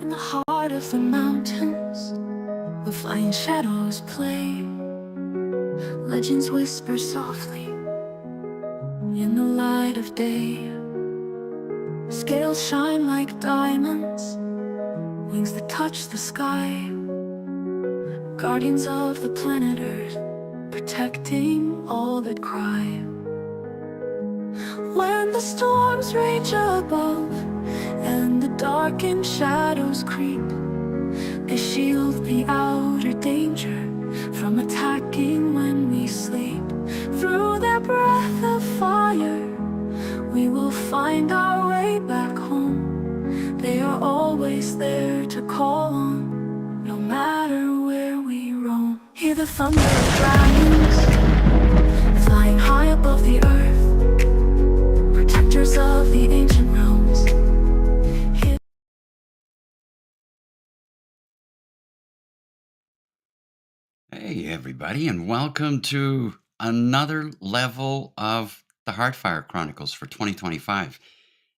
In the heart of the mountains, we'll find shadows play. Legends whisper softly in the light of day. Scales shine like diamonds, wings that touch the sky. Guardians of the planet Earth, protecting all that cry. When the storms rage above and the darkened shadows creep, they shield the outer danger from attacking when we sleep. Through their breath of fire, we will find our way back home. They are always there to call on, no matter where we roam. Hear the thunder of dragons, flying high above the earth, protectors of the ancient realms. Hey, everybody, and welcome to another level of the Heartfire Chronicles for 2025.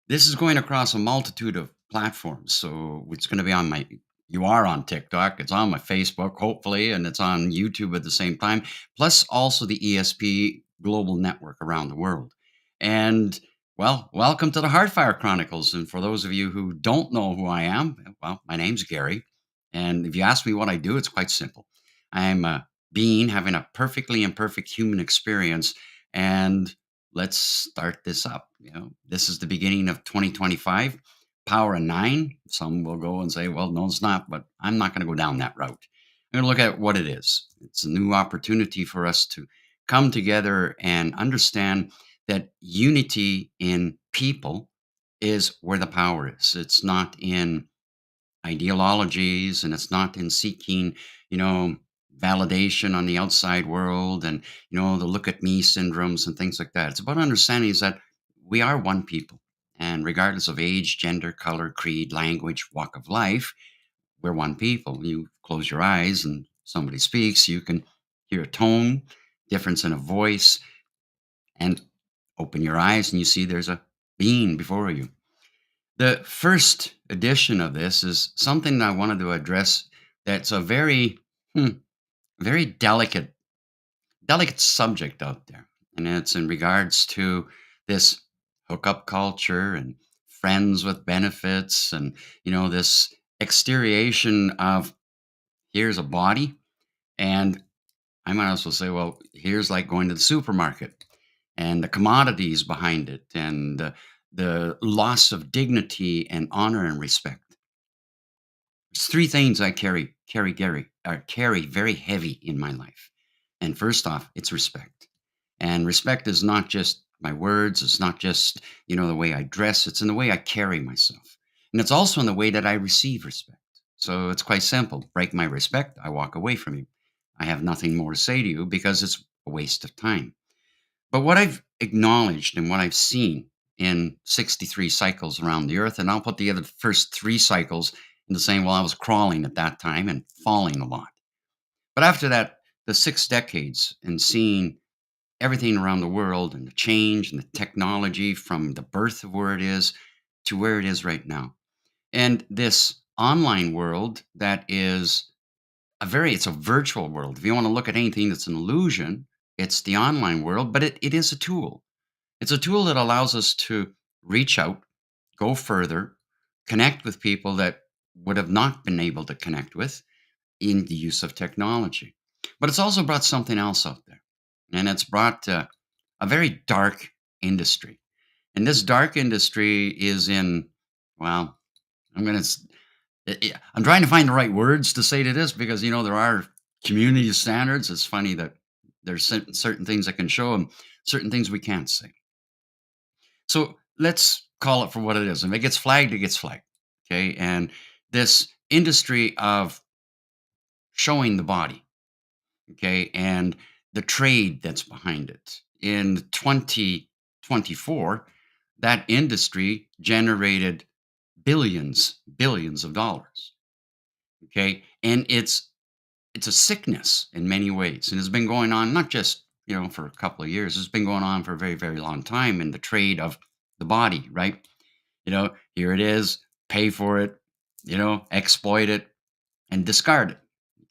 This is going across a multitude of platforms. So it's going to be on you are on TikTok, it's on my Facebook, hopefully, and it's on YouTube at the same time, plus also the ESP global network around the world. And well, welcome to the Heartfire Chronicles. And for those of you who don't know who I am, well, my name's Gary. And if you ask me what I do, it's quite simple. I'm a being having a perfectly imperfect human experience. And let's start this up. This is the beginning of 2025. Power of nine. Some will go and say, well, no, it's not, but I'm not going to go down that route. I'm going to look at what it is. It's a new opportunity for us to come together and understand that unity in people is where the power is. It's not in ideologies, and it's not in seeking, you know, validation on the outside world and, the look at me syndromes and things like that. It's about understanding is that we are one people. And regardless of age, gender, color, creed, language, walk of life, we're one people. You close your eyes and somebody speaks, you can hear a tone, difference in a voice, and open your eyes and you see there's a being before you. The first edition of this is something that I wanted to address that's a hmm, very delicate subject out there. And it's in regards to this hookup culture and friends with benefits and, this exterioration of here's a body. And I might also say, well, here's like going to the supermarket and the commodities behind it and the loss of dignity and honor and respect. There's three things I carry very heavy in my life. And first off, it's respect. And respect is not just my words, it's not just, the way I dress, it's in the way I carry myself. And it's also in the way that I receive respect. So it's quite simple. Break my respect, I walk away from you. I have nothing more to say to you because it's a waste of time. But what I've acknowledged and what I've seen in 63 cycles around the earth, and I'll put together the first three cycles into saying, well, I was crawling at that time and falling a lot. But after that, the 6 decades and seeing everything around the world and the change and the technology from the birth of where it is to where it is right now. And this online world that is it's a virtual world. If you want to look at anything that's an illusion, it's the online world, but it is a tool. It's a tool that allows us to reach out, go further, connect with people that would have not been able to connect with in the use of technology. But it's also brought something else out there, and it's brought a very dark industry. And this dark industry is in, well, I'm going to I'm trying to find the right words to say to this because there are community standards. It's funny that there's certain things I can show and certain things we can't say. So let's call it for what it is. If it gets flagged, it gets flagged. Okay. And this industry of showing the body, okay, and the trade that's behind it. In 2024, that industry generated billions of dollars. Okay. And it's a sickness in many ways. And it's been going on not just, for a couple of years. It's been going on for a very, very long time in the trade of the body, right? Here it is, pay for it, exploit it and discard it.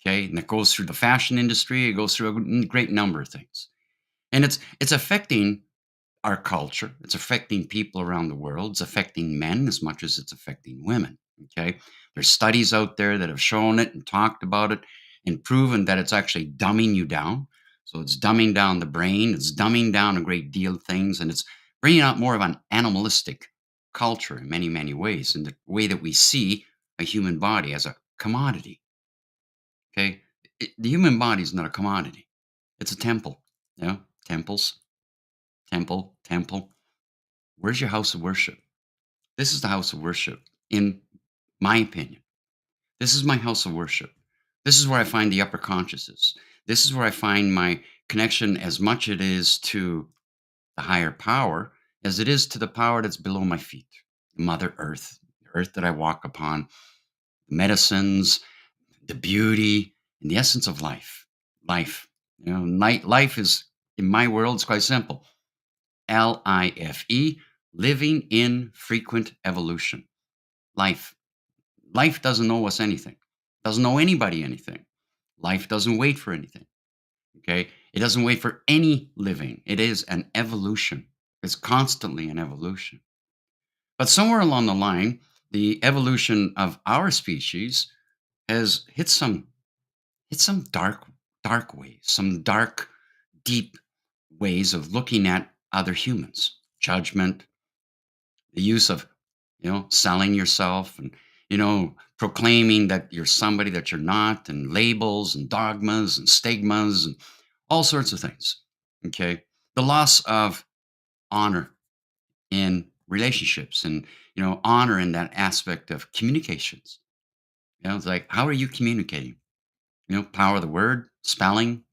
Okay. And it goes through the fashion industry, it goes through a great number of things. And it's affecting our culture. It's affecting people around the world. It's affecting men as much as it's affecting women. Okay. There's studies out there that have shown it and talked about it and proven that it's actually dumbing you down. So it's dumbing down the brain, it's dumbing down a great deal of things, and it's bringing out more of an animalistic culture in many, many ways, in the way that we see a human body as a commodity. Okay. The human body is not a commodity, it's a temple. Temples, temple. Where's your house of worship? This is the house of worship, in my opinion. This is my house of worship. This is where I find the upper consciousness. This is where I find my connection as much it is to the higher power as it is to the power that's below my feet. Mother Earth, the earth that I walk upon, the medicines, the beauty, and the essence of life. Life. Life is, in my world, it's quite simple. LIFE, living in frequent evolution. Life. Life doesn't owe us anything, doesn't owe anybody anything. Life doesn't wait for anything. Okay. It doesn't wait for any living. It is an evolution. It's constantly an evolution. But somewhere along the line, the evolution of our species has hit some dark ways, some dark, deep ways of looking at other humans. Judgment, the use of selling yourself, and proclaiming that you're somebody that you're not, and labels and dogmas and stigmas and all sorts of things. Okay. The loss of honor in relationships, and honor in that aspect of communications. It's like, how are you communicating? Power of the word, spelling.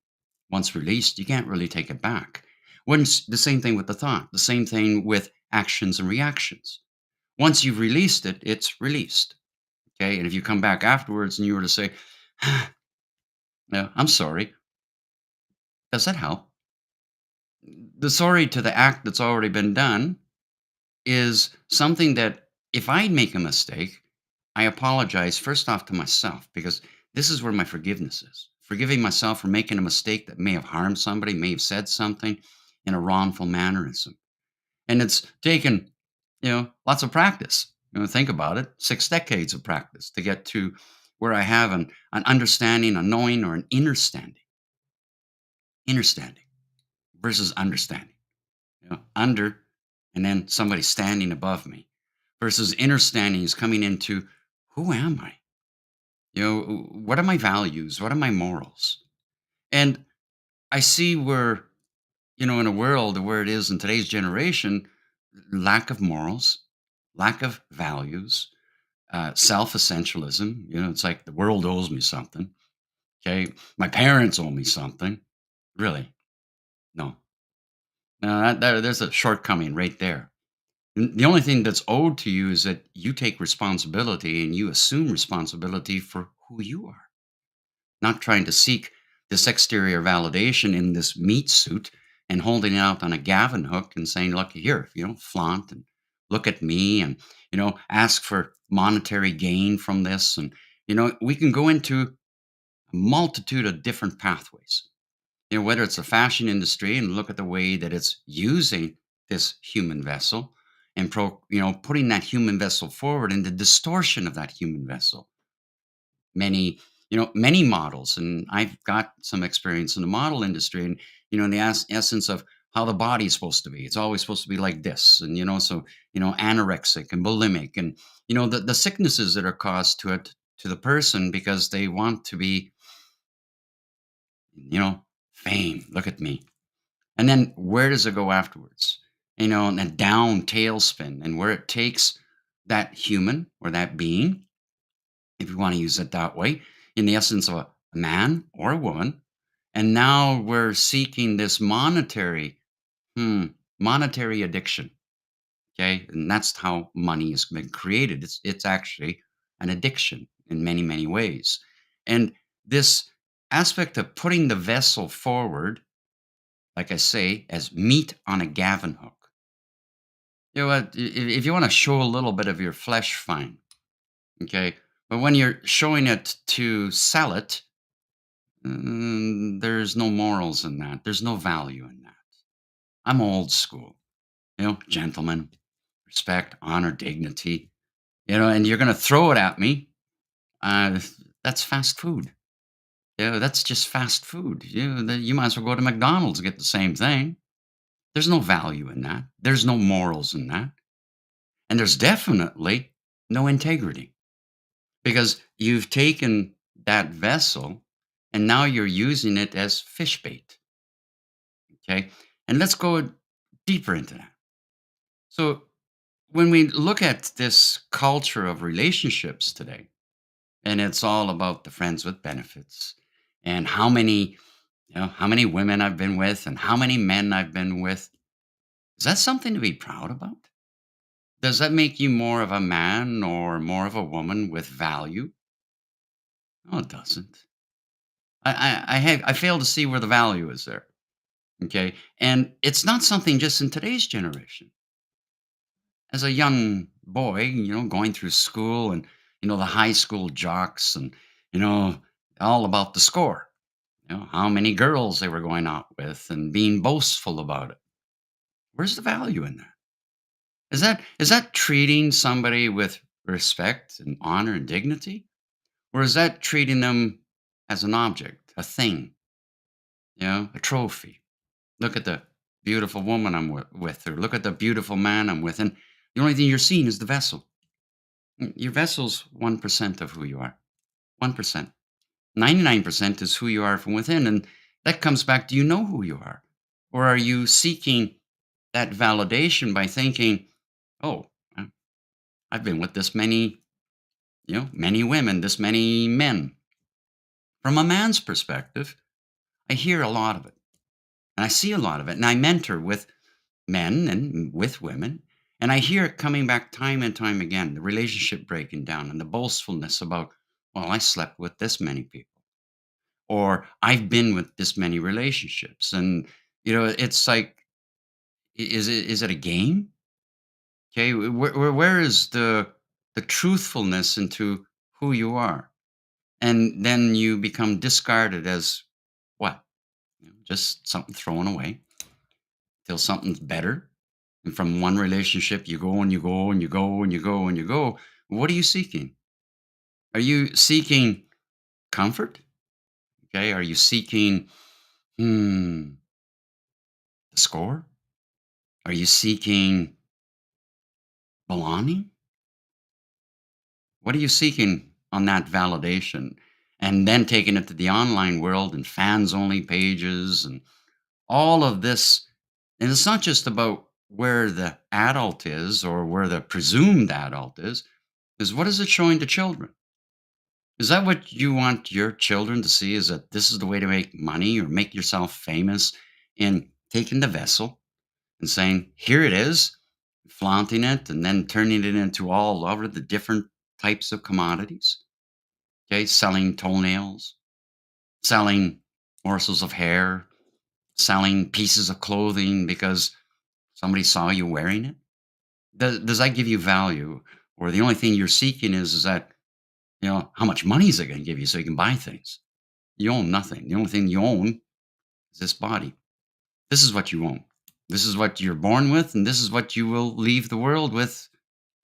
Once released, you can't really take it back. When the same thing with the thought, the same thing with actions and reactions. Once you've released it, it's released. Okay. And if you come back afterwards and you were to say, no, I'm sorry, does that help? The sorry to the act that's already been done is something that, if I make a mistake, I apologize first off to myself, because this is where my forgiveness is. Forgiving myself for making a mistake that may have harmed somebody, may have said something in a wrongful mannerism. And it's taken, lots of practice. Think about it, 6 decades of practice to get to where I have an understanding, a knowing, or an understanding versus understanding. Under, and then somebody standing above me, versus understanding is coming into, who am I? What are my values? What are my morals? And I see where, in a world where it is in today's generation, lack of morals, lack of values, self-essentialism. It's like the world owes me something. Okay. My parents owe me something. Really? No. No, there's a shortcoming right there. The only thing that's owed to you is that you take responsibility and you assume responsibility for who you are, not trying to seek this exterior validation in this meat suit and holding it out on a Gavin hook and saying, look here, flaunt and look at me, and, ask for monetary gain from this. And, we can go into a multitude of different pathways, whether it's the fashion industry and look at the way that it's using this human vessel and putting that human vessel forward, and the distortion of that human vessel. Many models, and I've got some experience in the model industry, and in the essence of how the body is supposed to be. It's always supposed to be like this, and so anorexic and bulimic, and the sicknesses that are caused to it, to the person, because they want to be, you know fame. Look at me. And then where does it go afterwards? And a down tailspin, and where it takes that human, or that being, if you want to use it that way, in the essence of a man or a woman. And now we're seeking this monetary addiction. Okay. And that's how money has been created. It's actually an addiction in many, many ways. And this aspect of putting the vessel forward, like I say, as meat on a Gavin hook. You know what? If you want to show a little bit of your flesh, fine. Okay. But when you're showing it to sell it, there's no morals in that. There's no value in that. I'm old school, gentlemen, respect, honor, dignity, and you're going to throw it at me. Uh, that's fast food. Yeah, that's just fast food. You might as well go to McDonald's and get the same thing. There's no value in that. There's no morals in that. And there's definitely no integrity because you've taken that vessel and now you're using it as fish bait. Okay. And let's go deeper into that. So, when we look at this culture of relationships today, and it's all about the friends with benefits and how many women I've been with and how many men I've been with, is that something to be proud about? Does that make you more of a man or more of a woman with value? No, it doesn't. I fail to see where the value is there. Okay, and it's not something just in today's generation. As a young boy, going through school and the high school jocks and you know all about the score. How many girls they were going out with and being boastful about it. Where's the value in that? Is that treating somebody with respect and honor and dignity? Or is that treating them as an object, a thing, a trophy? Look at the beautiful woman I'm with, or look at the beautiful man I'm with. And the only thing you're seeing is the vessel. Your vessel's 1% of who you are. 1%. 99% is who you are from within. And that comes back, do you know who you are? Or are you seeking that validation by thinking, oh, uh, I've been with this many women, this many men. From a man's perspective, I hear a lot of it and I see a lot of it. And I mentor with men and with women. And I hear it coming back time and time again, the relationship breaking down and the boastfulness about, well, I slept with this many people, or I've been with this many relationships. And, it's like, is it a game? Okay. Where is the truthfulness into who you are? And then you become discarded as what? Just something thrown away till something's better. And from one relationship, you go and you go and you go and you go and you go. What are you seeking? Are you seeking comfort? Okay. Are you seeking the score? Are you seeking belonging? What are you seeking on that validation? And then taking it to the online world and fans only pages and all of this. And it's not just about where the adult is or where the presumed adult is what is it showing to children? Is that what you want your children to see? Is that this is the way to make money or make yourself famous in taking the vessel and saying, here it is, flaunting it, and then turning it into all over the different types of commodities? Okay, selling toenails, selling morsels of hair, selling pieces of clothing because somebody saw you wearing it? Does that give you value? Or the only thing you're seeking is that, how much money is it going to give you so you can buy things? You own nothing. The only thing you own is this body. This is what you own. This is what you're born with, and this is what you will leave the world with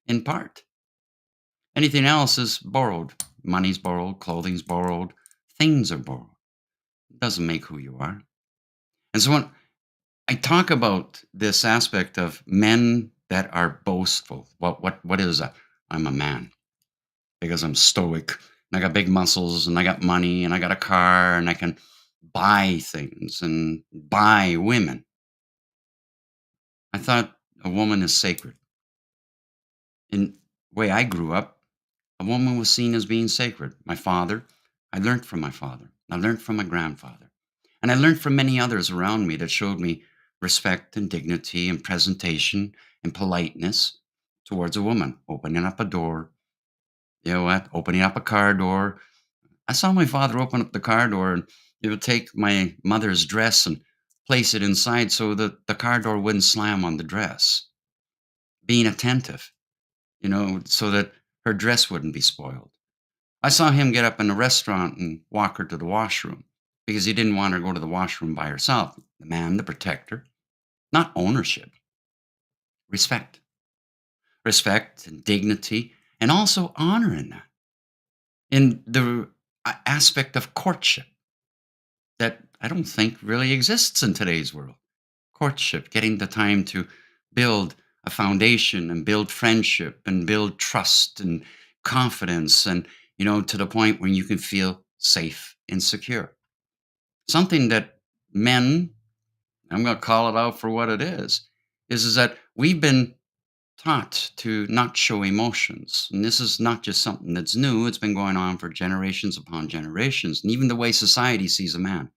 in part. Anything else is borrowed. Money's borrowed, clothing's borrowed, things are borrowed. It doesn't make who you are. And so when I talk about this aspect of men that are boastful, what is that? I'm a man because I'm stoic and I got big muscles and I got money and I got a car and I can buy things and buy women. I thought a woman is sacred. In the way I grew up, a woman was seen as being sacred. My father, I learned from my father. I learned from my grandfather. And I learned from many others around me that showed me respect and dignity and presentation and politeness towards a woman, opening up a door, opening up a car door. I saw my father open up the car door and he would take my mother's dress and place it inside so that the car door wouldn't slam on the dress. Being attentive, so that her dress wouldn't be spoiled. I saw him get up in a restaurant and walk her to the washroom because he didn't want her to go to the washroom by herself. The man, the protector, not ownership, respect, respect and dignity, and also honor in that. In the aspect of courtship that I don't think really exists in today's world. Courtship, getting the time to build a foundation and build friendship and build trust and confidence and, to the point where you can feel safe and secure. Something that men, I'm going to call it out for what it is that we've been taught to not show emotions. And this is not just something that's new, it's been going on for generations upon generations. And even the way society sees a man,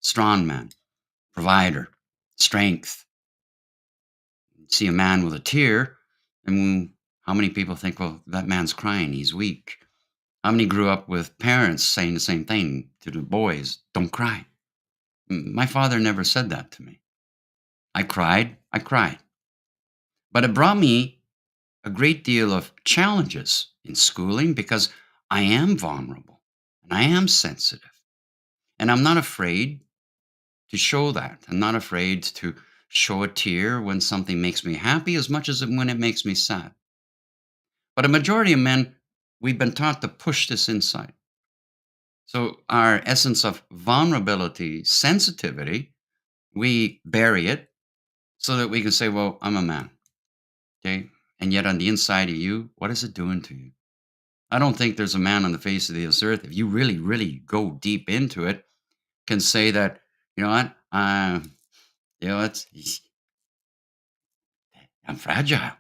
strong man, provider, strength. See a man with a tear, and how many people think, well, that man's crying, he's weak? How many grew up with parents saying the same thing to the boys, don't cry? My father never said that to me. I cried, I cried. But it brought me a great deal of challenges in schooling because I am vulnerable and I am sensitive. And I'm not afraid to show that. I'm not afraid to show a tear when something makes me happy as much as when it makes me sad. But a majority of men, we've been taught to push this inside. So our essence of vulnerability, sensitivity, we bury it so that we can say, well, I'm a man. Okay. And yet on the inside of you, what is it doing to you? I don't think there's a man on the face of this earth, if you really, really go deep into it, can say that, you know what, it's I'm fragile.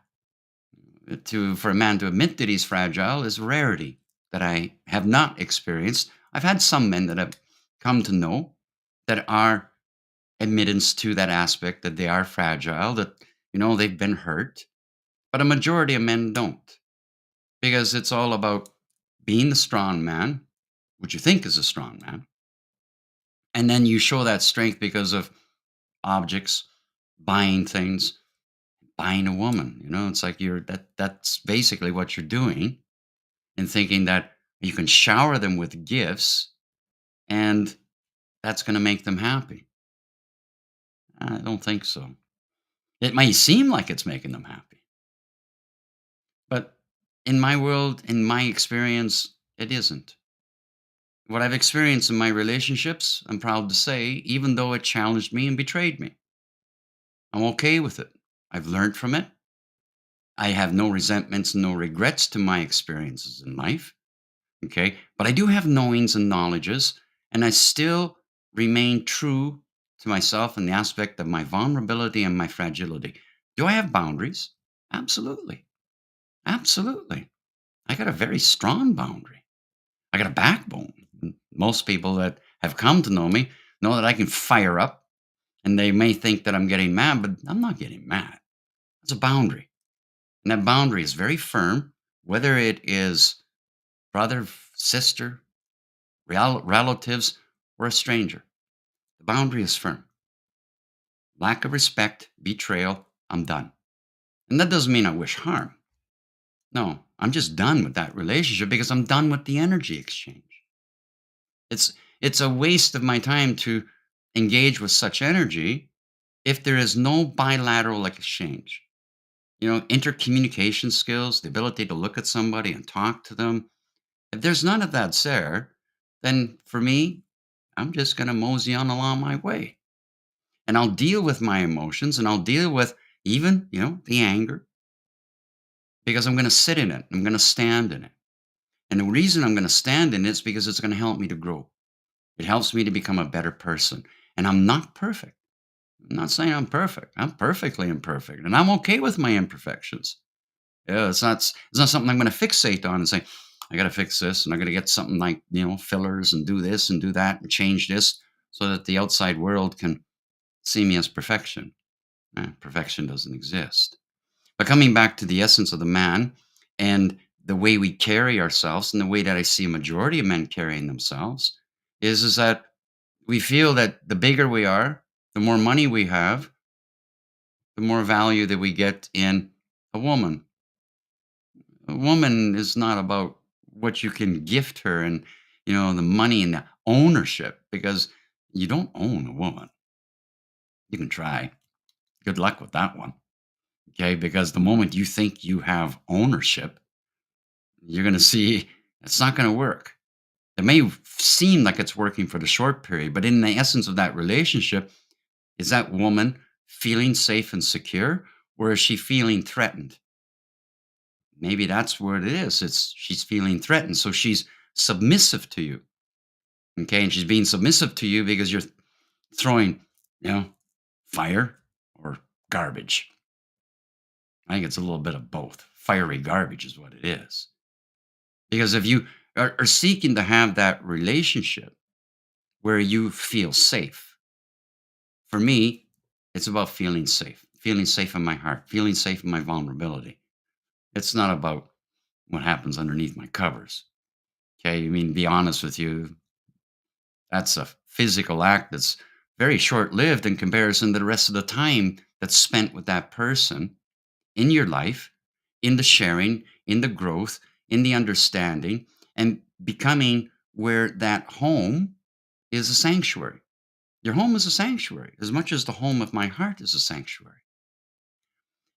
For a man to admit that he's fragile is a rarity that I have not experienced. I've had some men that have come to know that are admittance to that aspect that they are fragile, that they've been hurt, but a majority of men don't because it's all about being the strong man, which you think is a strong man, and then you show that strength because of objects, buying things, buying a woman. It's like that's basically what you're doing and thinking that you can shower them with gifts and that's going to make them happy. I don't think so. It might seem like it's making them happy, but in my world, in my experience, it isn't. What I've experienced in my relationships, I'm proud to say, even though it challenged me and betrayed me, I'm okay with it. I've learned from it. I have no resentments, no regrets to my experiences in life. Okay. But I do have knowings and knowledges, and I still remain true to myself in the aspect of my vulnerability and my fragility. Do I have boundaries? Absolutely. Absolutely. I got a very strong boundary. I got a backbone. Most people that have come to know that I can fire up, and they may think that I'm getting mad, but I'm not getting mad. It's a boundary. And that boundary is very firm, whether it is brother, sister, relatives, or a stranger. The boundary is firm. Lack of respect, betrayal, I'm done. And that doesn't mean I wish harm. No, I'm just done with that relationship because I'm done with the energy exchange. It's it's a waste of my time to engage with such energy if there is no bilateral exchange. Intercommunication skills, the ability to look at somebody and talk to them. If there's none of that's there, then for me, I'm just going to mosey on along my way. And I'll deal with my emotions and I'll deal with even, the anger because I'm going to sit in it. I'm going to stand in it. And the reason I'm going to stand in it is because it's going to help me to grow. It helps me to become a better person. And I'm not perfect. I'm not saying I'm perfect. I'm perfectly imperfect. And I'm okay with my imperfections. Yeah, it's not something I'm going to fixate on and say, I got to fix this and I got to get something like, fillers and do this and do that and change this so that the outside world can see me as perfection. Perfection doesn't exist. But coming back to the essence of the man and the way we carry ourselves and the way that I see a majority of men carrying themselves is that we feel that the bigger we are, the more money we have, the more value that we get in a woman. A woman is not about what you can gift her and, the money and the ownership, because you don't own a woman. You can try. Good luck with that one. Okay. Because the moment you think you have ownership, you're going to see it's not going to work. It may seem like it's working for the short period, but in the essence of that relationship, is that woman feeling safe and secure, or is she feeling threatened? Maybe that's what it is. It's she's feeling threatened, so she's submissive to you. Okay, and she's being submissive to you because you're throwing, you know, fire or garbage. I think it's a little bit of both. Fiery garbage is what it is. Because if you are seeking to have that relationship where you feel safe, for me, it's about feeling safe in my heart, feeling safe in my vulnerability. It's not about what happens underneath my covers. Okay, I mean, be honest with you, that's a physical act that's very short lived in comparison to the rest of the time that's spent with that person in your life, in the sharing, in the growth, in the understanding, and becoming where that home is a sanctuary. Your home is a sanctuary as much as the home of my heart is a sanctuary.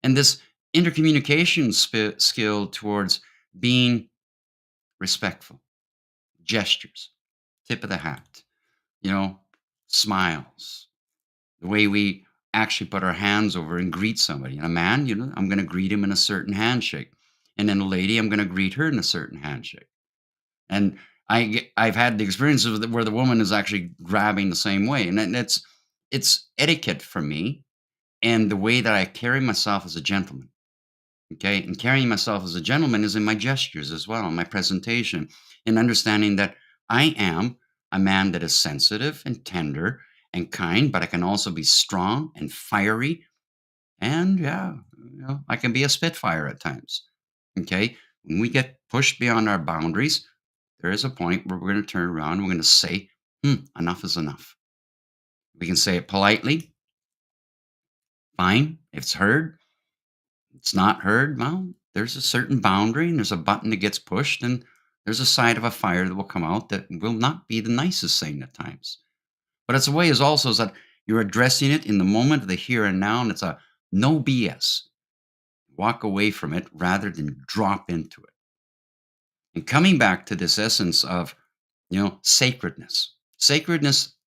And this intercommunication skill towards being respectful, gestures, tip of the hat, you know, smiles, the way we actually put our hands over and greet somebody. And a man, I'm going to greet him in a certain handshake. And then a lady, I'm going to greet her in a certain handshake. And I've had the experiences where the woman is actually grabbing the same way. And it's etiquette for me and the way that I carry myself as a gentleman. Okay. And carrying myself as a gentleman is in my gestures as well, my presentation, and understanding that I am a man that is sensitive and tender and kind, but I can also be strong and fiery. And yeah, I can be a spitfire at times. Okay. When we get pushed beyond our boundaries, there is a point where we're going to turn around. We're going to say, enough is enough. We can say it politely, fine. If it's heard, it's not heard, well, there's a certain boundary and there's a button that gets pushed and there's a side of a fire that will come out that will not be the nicest thing at times. But it's a way is also is that you're addressing it in the moment of the here and now, and it's a no BS. Walk away from it rather than drop into it. And coming back to this essence of, sacredness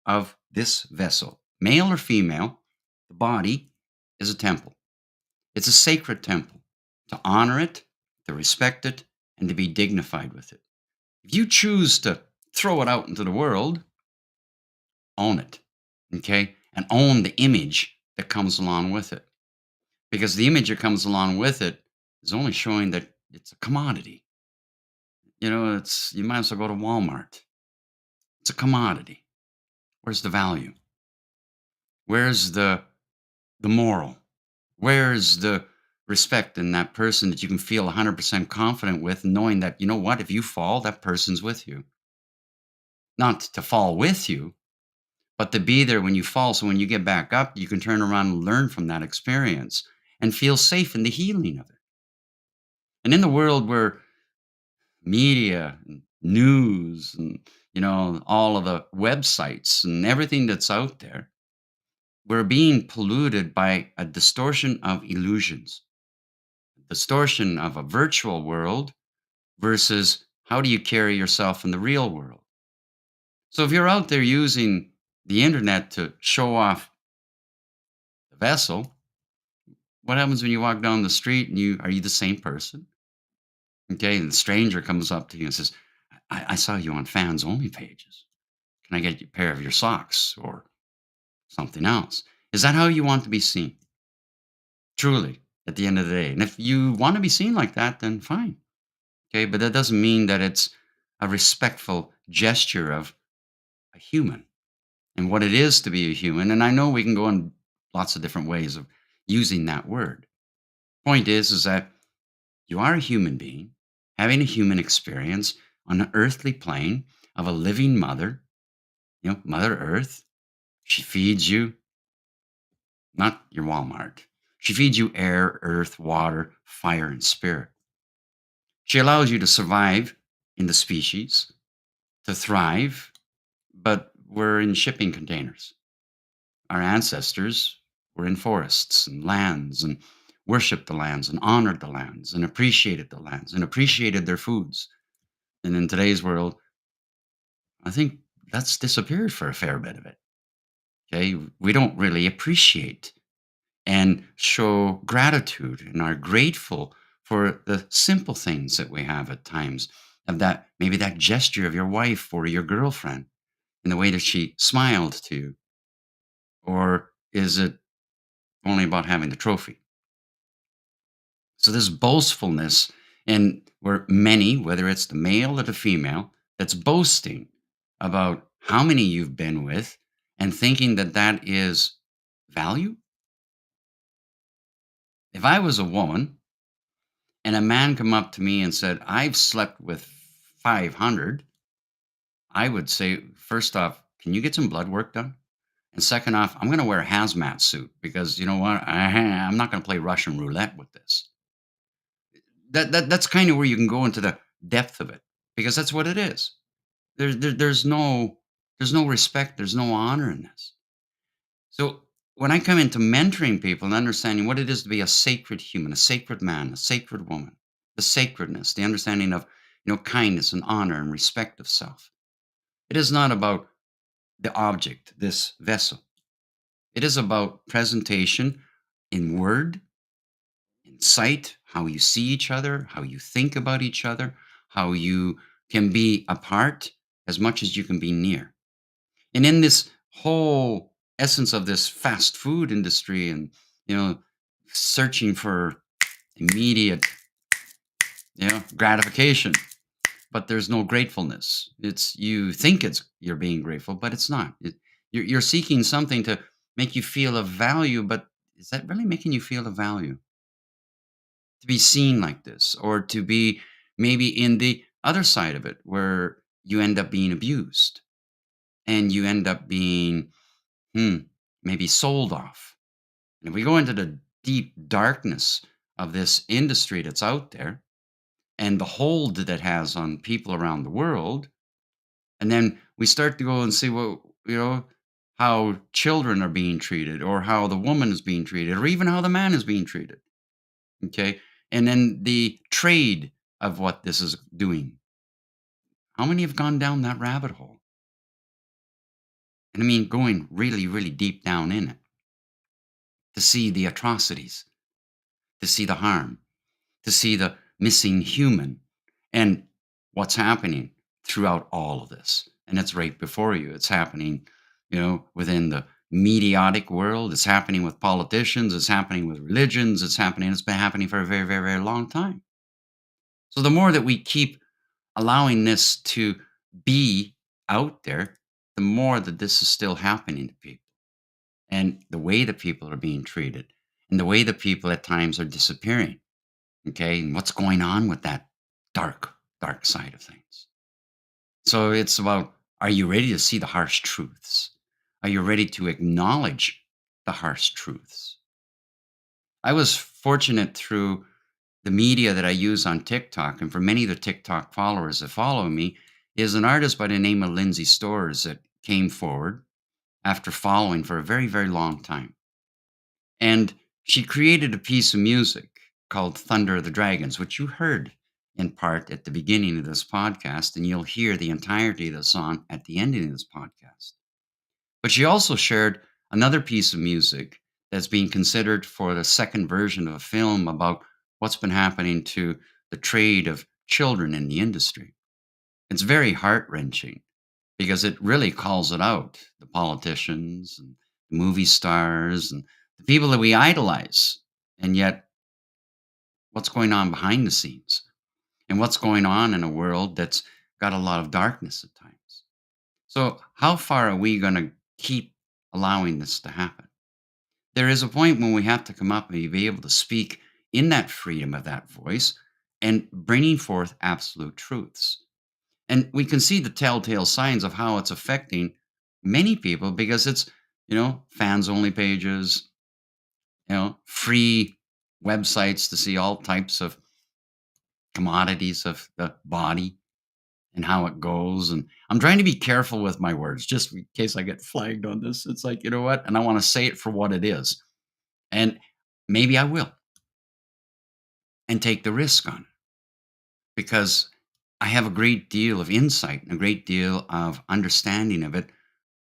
of this vessel, male or female, the body is a temple. It's a sacred temple to honor it, to respect it, and to be dignified with it. If you choose to throw it out into the world, own it, okay? And own the image that comes along with it. Because the image that comes along with it is only showing that it's a commodity. It's you might as well go to Walmart. It's a commodity. Where's the value? Where's the moral? Where's the respect in that person that you can feel 100% confident with, knowing that, you know what, if you fall, that person's with you. Not to fall with you, but to be there when you fall. So when you get back up, you can turn around and learn from that experience and feel safe in the healing of it. And in the world where media and news and, all of the websites and everything that's out there, we're being polluted by a distortion of illusions, distortion of a virtual world versus how do you carry yourself in the real world. So if you're out there using the internet to show off the vessel, what happens when you walk down the street and are you the same person? Okay, and the stranger comes up to you and says, I saw you on fans only pages. Can I get you a pair of your socks or something else? Is that how you want to be seen? Truly, at the end of the day. And if you want to be seen like that, then fine. Okay, but that doesn't mean that it's a respectful gesture of a human and what it is to be a human. And I know we can go in lots of different ways of using that word. Point is that you are a human being having a human experience on an earthly plane of a living mother, Mother Earth. She feeds you, not your Walmart. She feeds you air, earth, water, fire, and spirit. She allows you to survive in the species to thrive, but we're in shipping containers. Our ancestors were in forests and lands and worshiped the lands and honored the lands and appreciated the lands and appreciated their foods. And in today's world, I think that's disappeared for a fair bit of it. Okay. We don't really appreciate and show gratitude and are grateful for the simple things that we have at times of that maybe that gesture of your wife or your girlfriend in the way that she smiled to you, or is it only about having the trophy? So this boastfulness, and where many, whether it's the male or the female, that's boasting about how many you've been with and thinking that that is value. If I was a woman and a man come up to me and said, I've slept with 500, I would say, first off, can you get some blood work done? And second off, I'm going to wear a hazmat suit because you know what? I'm not going to play Russian roulette with this. That's kind of where you can go into the depth of it because that's what it is. There's no respect, there's no honor in this. So when I come into mentoring people and understanding what it is to be a sacred human, a sacred man, a sacred woman, the sacredness, the understanding of kindness and honor and respect of self. It is not about the object, this vessel. It is about presentation in word, in sight, how you see each other, how you think about each other, how you can be apart as much as you can be near. And in this whole essence of this fast food industry and, you know, searching for immediate, gratification, but there's no gratefulness. It's you think it's you're being grateful, but it's not. You're seeking something to make you feel of value, but is that really making you feel of value? To be seen like this, or to be maybe in the other side of it, where you end up being abused and you end up being hmm, maybe sold off. And if we go into the deep darkness of this industry that's out there and the hold that it has on people around the world, and then we start to go and see what, how children are being treated, or how the woman is being treated, or even how the man is being treated. Okay. And then the trade of what this is doing. How many have gone down that rabbit hole? And I mean, going really, really deep down in it to see the atrocities, to see the harm, to see the missing human and what's happening throughout all of this. And it's right before you. It's happening, within the mediotic world. It's happening with politicians. It's happening with religions. It's been happening for a very, very, very long time. So the more that we keep allowing this to be out there, the more that this is still happening to people and the way that people are being treated and the way that people at times are disappearing. Okay. And what's going on with that dark, dark side of things. So it's about, are you ready to see the harsh truths? Are you ready to acknowledge the harsh truths? I was fortunate through the media that I use on TikTok, and for many of the TikTok followers that follow me, is an artist by the name of Lindsay Stores that came forward after following for a very, very long time. And she created a piece of music called Thunder of the Dragons, which you heard in part at the beginning of this podcast, and you'll hear the entirety of the song at the ending of this podcast. But she also shared another piece of music that's being considered for the second version of a film about what's been happening to the trade of children in the industry. It's very heart wrenching because it really calls it out, the politicians and the movie stars and the people that we idolize. And yet, what's going on behind the scenes and what's going on in a world that's got a lot of darkness at times. So, how far are we going to keep allowing this to happen? There is a point when we have to come up and be able to speak in that freedom of that voice and bringing forth absolute truths. And we can see the telltale signs of how it's affecting many people because it's, fans only pages, free websites to see all types of commodities of the body. and how it goes. And I'm trying to be careful with my words just in case I get flagged on this. It's like, you know what? And I want to say it for what it is. And maybe I will and take the risk on it because I have a great deal of insight and a great deal of understanding of it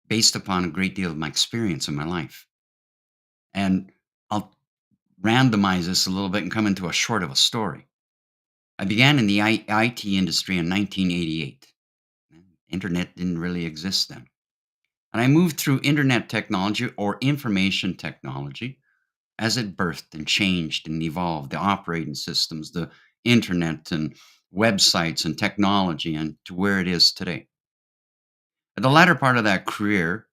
based upon a great deal of my experience in my life. And I'll randomize this a little bit and come into a short of a story. I began in the IT industry in 1988. Internet didn't really exist then. And I moved through internet technology or information technology as it birthed and changed and evolved the operating systems, the internet and websites and technology, and to where it is today. At the latter part of that career,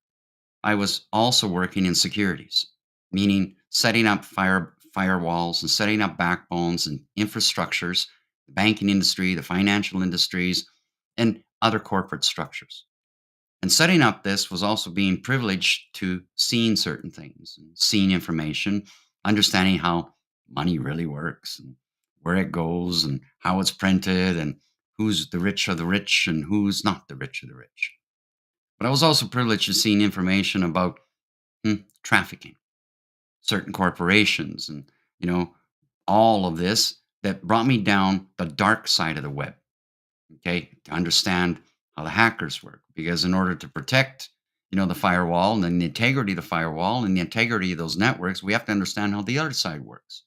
I was also working in securities, meaning setting up firewalls and setting up backbones and infrastructures, the banking industry, the financial industries, and other corporate structures. And setting up this was also being privileged to seeing certain things and seeing information, understanding how money really works and where it goes and how it's printed and who's the rich of the rich and who's not the rich of the rich. But I was also privileged to seeing information about trafficking, certain corporations, and you know all of this that brought me down the dark side of the web. Okay, to understand how the hackers work, because in order to protect, the firewall and then the integrity of the firewall and the integrity of those networks, we have to understand how the other side works.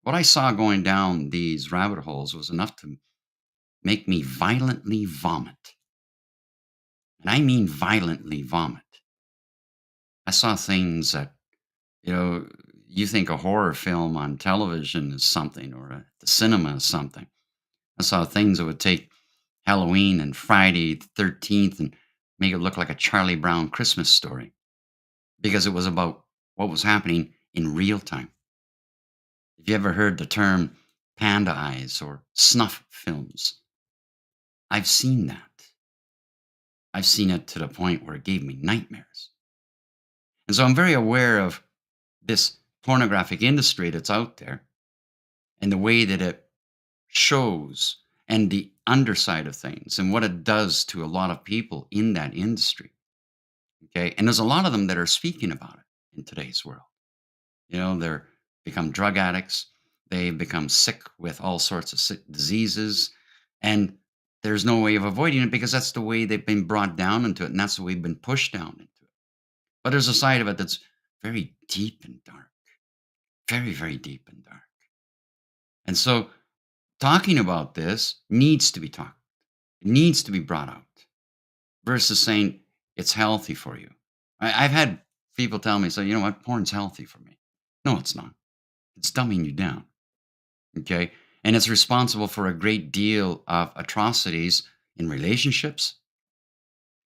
What I saw going down these rabbit holes was enough to make me violently vomit, and I mean violently vomit. I saw things that You know, you think a horror film on television is something or the cinema is something. I saw things that would take Halloween and Friday the 13th and make it look like a Charlie Brown Christmas story because it was about what was happening in real time. Have you ever heard the term panda eyes or snuff films? I've seen that. I've seen it to the point where it gave me nightmares. And so I'm very aware of this pornographic industry that's out there and the way that it shows and the underside of things and what it does to a lot of people in that industry. Okay. And there's a lot of them that are speaking about it in today's world. They're become drug addicts. They become sick with all sorts of sick diseases. And there's no way of avoiding it because that's the way they've been brought down into it. And that's the way we've been pushed down into it. But there's a side of it that's very deep and dark, very, very deep and dark. And so talking about this needs to be talked. It needs to be brought out versus saying it's healthy for you. I've had people tell me, so you know what, porn's healthy for me. No, it's not. It's dumbing you down. Okay. And it's responsible for a great deal of atrocities in relationships.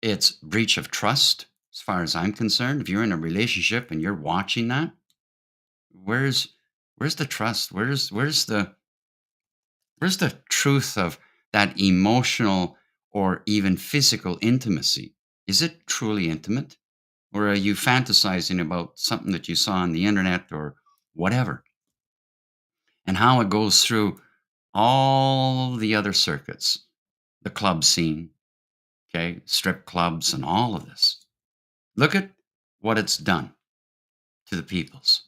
It's breach of trust, as far as I'm concerned. If you're in a relationship and you're watching that, where's where's the trust? Where's the truth of that emotional or even physical intimacy? Is it truly intimate? Or are you fantasizing about something that you saw on the internet or whatever? And how it goes through all the other circuits, the club scene, okay, strip clubs, and all of this. Look at what it's done to the peoples.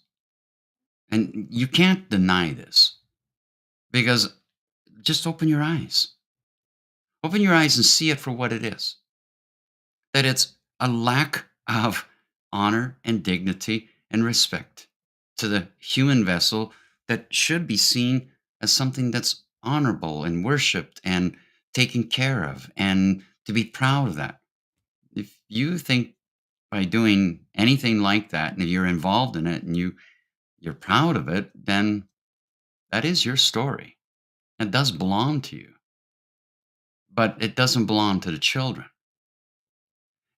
And you can't deny this because just open your eyes. Open your eyes and see it for what it is. That it's a lack of honor and dignity and respect to the human vessel that should be seen as something that's honorable and worshiped and taken care of and to be proud of that. If you think by doing anything like that and if you're involved in it and you're proud of it, then that is your story. It does belong to you, but it doesn't belong to the children.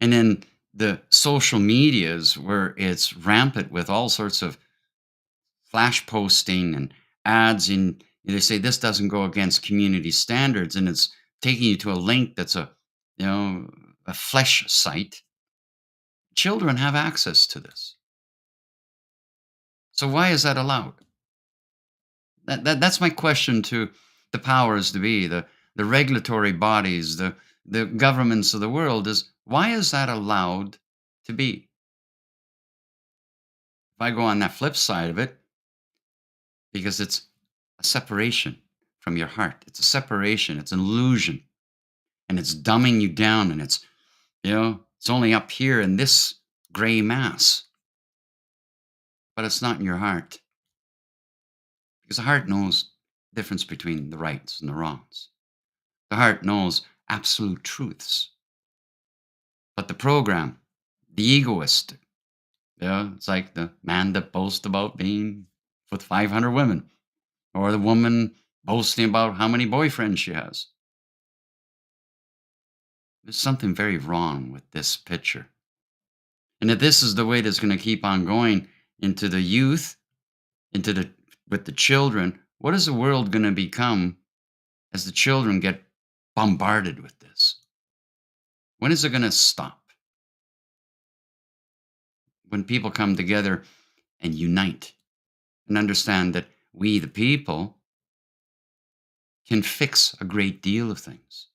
And then the social medias where it's rampant with all sorts of flash posting and ads and they say this doesn't go against community standards and it's taking you to a link that's you know a flesh site. Children have access to this. So why is that allowed? That's my question to the powers to be, the regulatory bodies, the governments of the world is why is that allowed to be? If I go on that flip side of it, because it's a separation from your heart. It's a separation, it's an illusion, and it's dumbing you down, and it's only up here in this gray mass, but it's not in your heart. Because the heart knows the difference between the rights and the wrongs. The heart knows absolute truths. But the program, the egoist, it's like the man that boasts about being with 500 women, or the woman boasting about how many boyfriends she has. There's something very wrong with this picture. And if this is the way that's going to keep on going into the youth, into the with the children, what is the world going to become as the children get bombarded with this? When is it going to stop? When people come together and unite and understand that we, the people, can fix a great deal of things.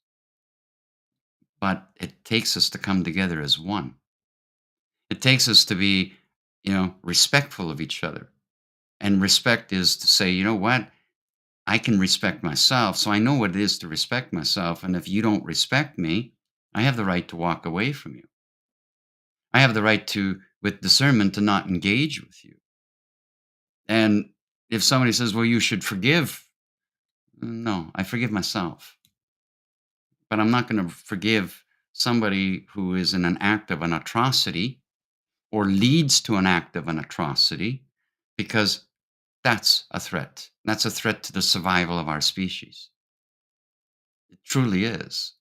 But it takes us to come together as one. It takes us to be, respectful of each other. And respect is to say, you know what? I can respect myself. So I know what it is to respect myself. And if you don't respect me, I have the right to walk away from you. I have the right to, with discernment, to not engage with you. And if somebody says, well, you should forgive, no, I forgive myself. But I'm not going to forgive somebody who is in an act of an atrocity or leads to an act of an atrocity because that's a threat. That's a threat to the survival of our species. It truly is.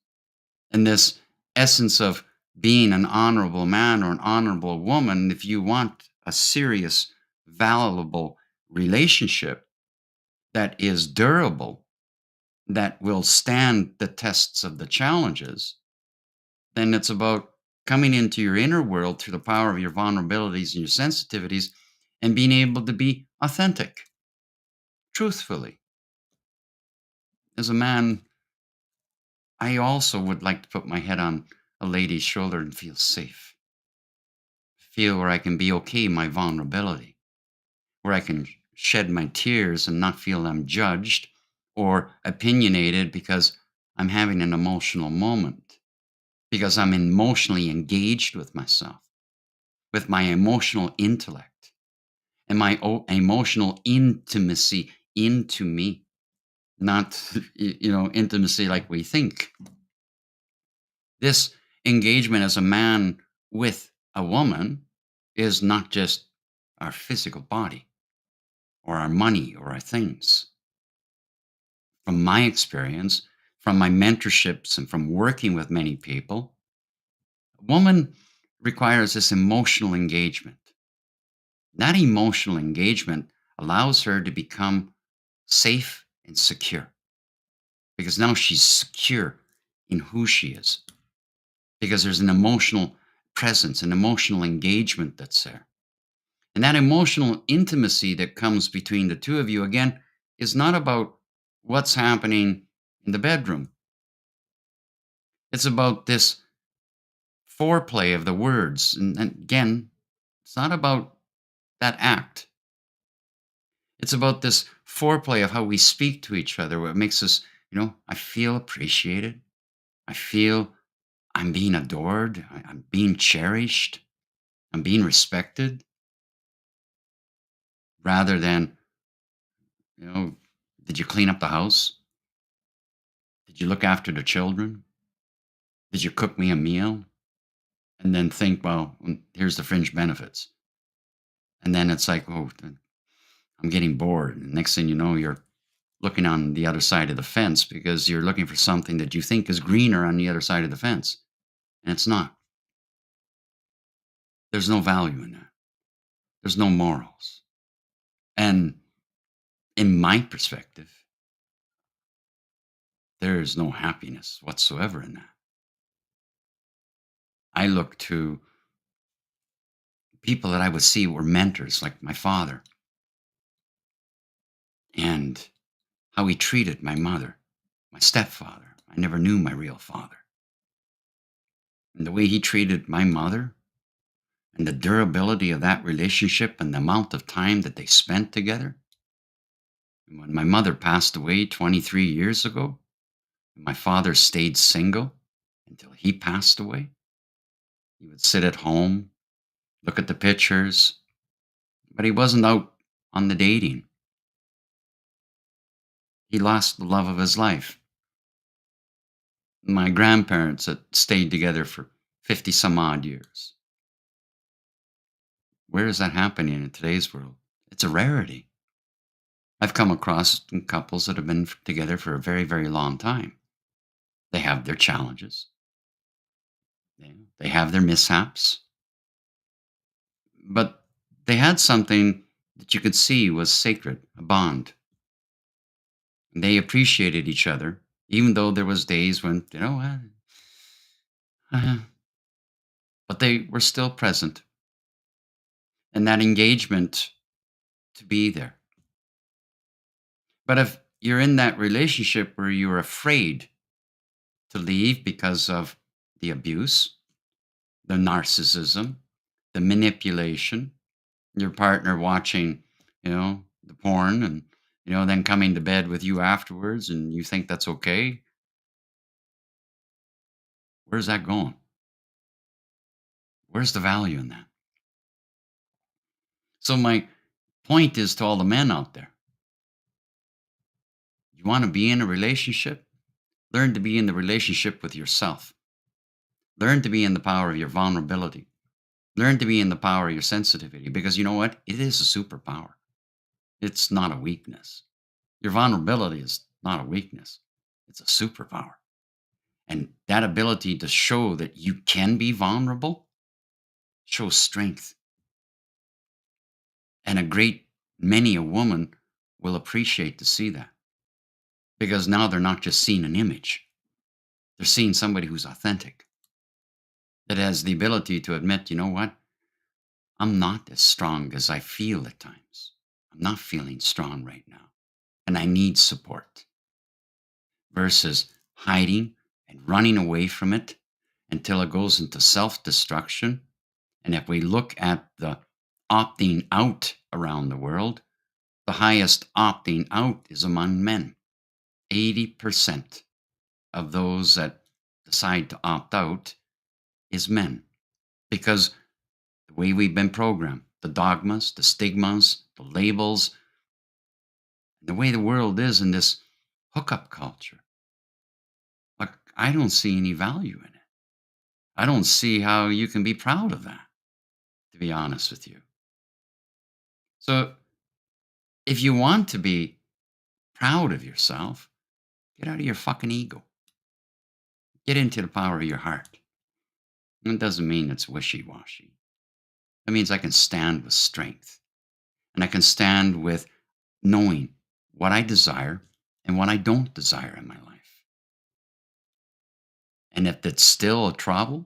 And this essence of being an honorable man or an honorable woman, if you want a serious, valuable relationship that is durable, that will stand the tests of the challenges, then it's about coming into your inner world through the power of your vulnerabilities and your sensitivities and being able to be authentic, truthfully. As a man, I also would like to put my head on a lady's shoulder and feel safe. Feel where I can be okay in my vulnerability, where I can shed my tears and not feel I'm judged or opinionated because I'm having an emotional moment, because I'm emotionally engaged with myself, with my emotional intellect and my emotional intimacy into me, not, intimacy like we think. This engagement as a man with a woman is not just our physical body or our money or our things. From my experience, from my mentorships, and from working with many people, a woman requires this emotional engagement. That emotional engagement allows her to become safe and secure because now she's secure in who she is, because there's an emotional presence, an emotional engagement that's there. And that emotional intimacy that comes between the two of you, again, is not about what's happening in the bedroom. It's about this foreplay of the words. And again, it's not about that act. It's about this foreplay of how we speak to each other, what makes us, I feel appreciated. I feel I'm being adored. I'm being cherished. I'm being respected rather than, did you clean up the house? Did you look after the children? Did you cook me a meal? And then think, well, here's the fringe benefits. And then it's like, oh, I'm getting bored. And next thing you know, you're looking on the other side of the fence because you're looking for something that you think is greener on the other side of the fence. And it's not. There's no value in that. There's no morals. And in my perspective, there is no happiness whatsoever in that. I look to people that I would see were mentors, like my father, and how he treated my mother, my stepfather, I never knew my real father. And the way he treated my mother and the durability of that relationship and the amount of time that they spent together. And when my mother passed away 23 years ago, and my father stayed single until he passed away, he would sit at home, look at the pictures, but he wasn't out on the dating. He lost the love of his life. My grandparents had stayed together for 50 some odd years. Where is that happening in today's world? It's a rarity. I've come across couples that have been together for a very, very long time. They have their challenges. They have their mishaps, but they had something that you could see was sacred, a bond. They appreciated each other, even though there was days when, but they were still present. And that engagement to be there. But if you're in that relationship where you're afraid to leave because of the abuse, the narcissism, the manipulation, your partner watching, the porn and, then coming to bed with you afterwards and you think that's okay, where's that going? Where's the value in that? So my point is to all the men out there, you want to be in a relationship? Learn to be in the relationship with yourself. Learn to be in the power of your vulnerability. Learn to be in the power of your sensitivity because you know what? It is a superpower. It's not a weakness. Your vulnerability is not a weakness. It's a superpower. And that ability to show that you can be vulnerable shows strength. And a great many a woman will appreciate to see that because now they're not just seeing an image, they're seeing somebody who's authentic, that has the ability to admit, you know what? I'm not as strong as I feel at times. I'm not feeling strong right now, and I need support versus hiding and running away from it until it goes into self destruction. And if we look at the opting out around the world, the highest opting out is among men. 80% of those that decide to opt out is men because the way we've been programmed, the dogmas, the stigmas, the labels, the way the world is in this hookup culture. Like, I don't see any value in it. I don't see how you can be proud of that, to be honest with you. So, if you want to be proud of yourself, get out of your fucking ego. Get into the power of your heart. And it doesn't mean it's wishy washy. That means I can stand with strength and I can stand with knowing what I desire and what I don't desire in my life. And if it's still a trouble,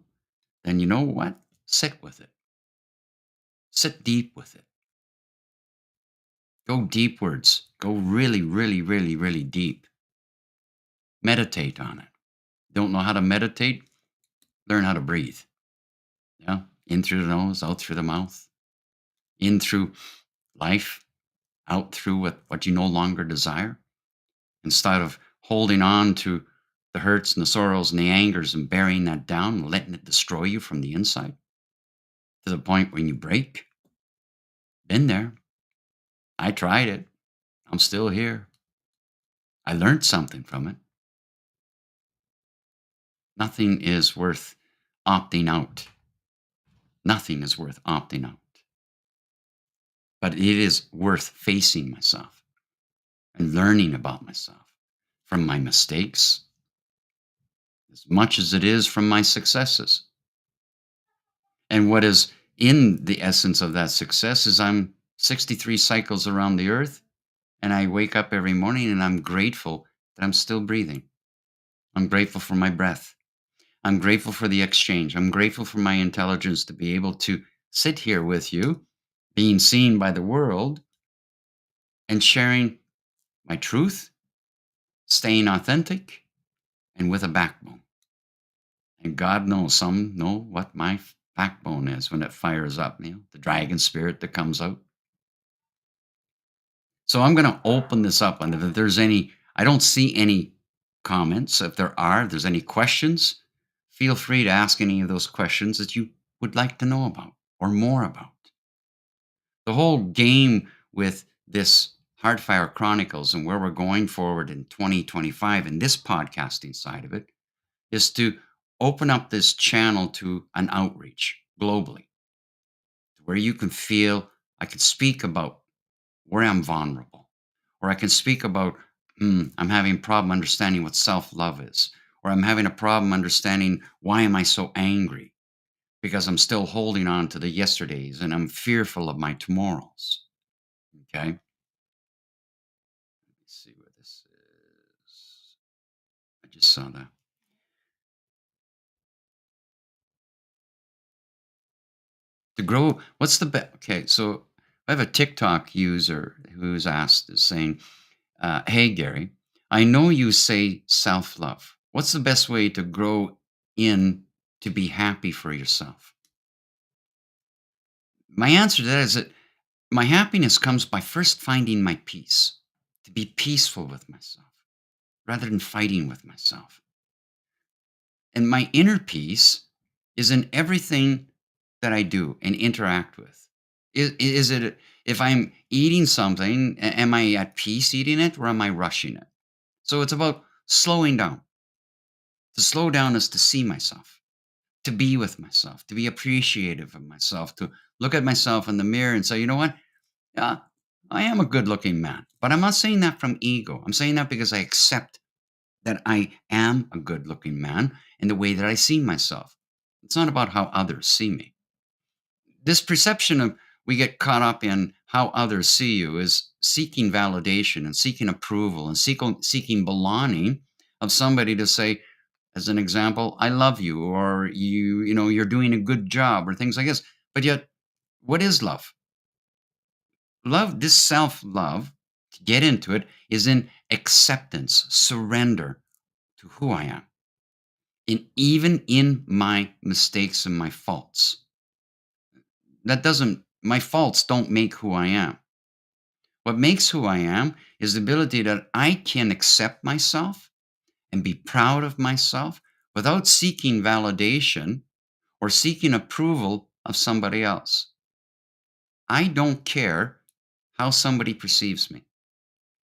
then you know what? Sit with it. Sit deep with it. Go deepwards. Go really, really, really, really deep. Meditate on it. Don't know how to meditate? Learn how to breathe. Yeah. In through the nose, out through the mouth. In through life, out through what you no longer desire. Instead of holding on to the hurts and the sorrows and the angers and burying that down and letting it destroy you from the inside to the point when you break. Been there. I tried it. I'm still here. I learned something from it. Nothing is worth opting out. Nothing is worth opting out. But it is worth facing myself and learning about myself from my mistakes as much as it is from my successes. And what is in the essence of that success is I'm 63 cycles around the earth and I wake up every morning and I'm grateful that I'm still breathing. I'm grateful for my breath. I'm grateful for the exchange. I'm grateful for my intelligence to be able to sit here with you, being seen by the world, and sharing my truth, staying authentic, and with a backbone. And God knows some know what my backbone is when it fires up, the dragon spirit that comes out. So I'm going to open this up. And if there's any, I don't see any comments. If there's any questions, feel free to ask any of those questions that you would like to know about or more about. The whole game with this Heartfire Chronicles and where we're going forward in 2025 and this podcasting side of it is to open up this channel to an outreach globally where you can feel I can speak about where I'm vulnerable, or I can speak about I'm having a problem understanding what self-love is, or I'm having a problem understanding why am I so angry because I'm still holding on to the yesterdays and I'm fearful of my tomorrows. Okay, let me see where this is. I just saw that. To grow, what's the best? Okay, so I have a TikTok user who's asked, is saying, "Hey Gary, I know you say self-love. What's the best way to grow in to be happy for yourself?" My answer to that is that my happiness comes by first finding my peace, to be peaceful with myself rather than fighting with myself. And my inner peace is in everything that I do and interact with. Is it if I'm eating something, am I at peace eating it or am I rushing it? So it's about slowing down. To slow down is to see myself, to be with myself, to be appreciative of myself, to look at myself in the mirror and say, you know what? Yeah, I am a good looking man. But I'm not saying that from ego. I'm saying that because I accept that I am a good looking man in the way that I see myself. It's not about how others see me. This perception of we get caught up in how others see you is seeking validation and seeking approval and seeking belonging of somebody to say, as an example, I love you, or you're doing a good job, or things like this. But yet, what is love? Love, this self-love, to get into it, is in acceptance, surrender to who I am. And even in my mistakes and my faults. My faults don't make who I am. What makes who I am is the ability that I can accept myself and be proud of myself without seeking validation or seeking approval of somebody else. I don't care how somebody perceives me.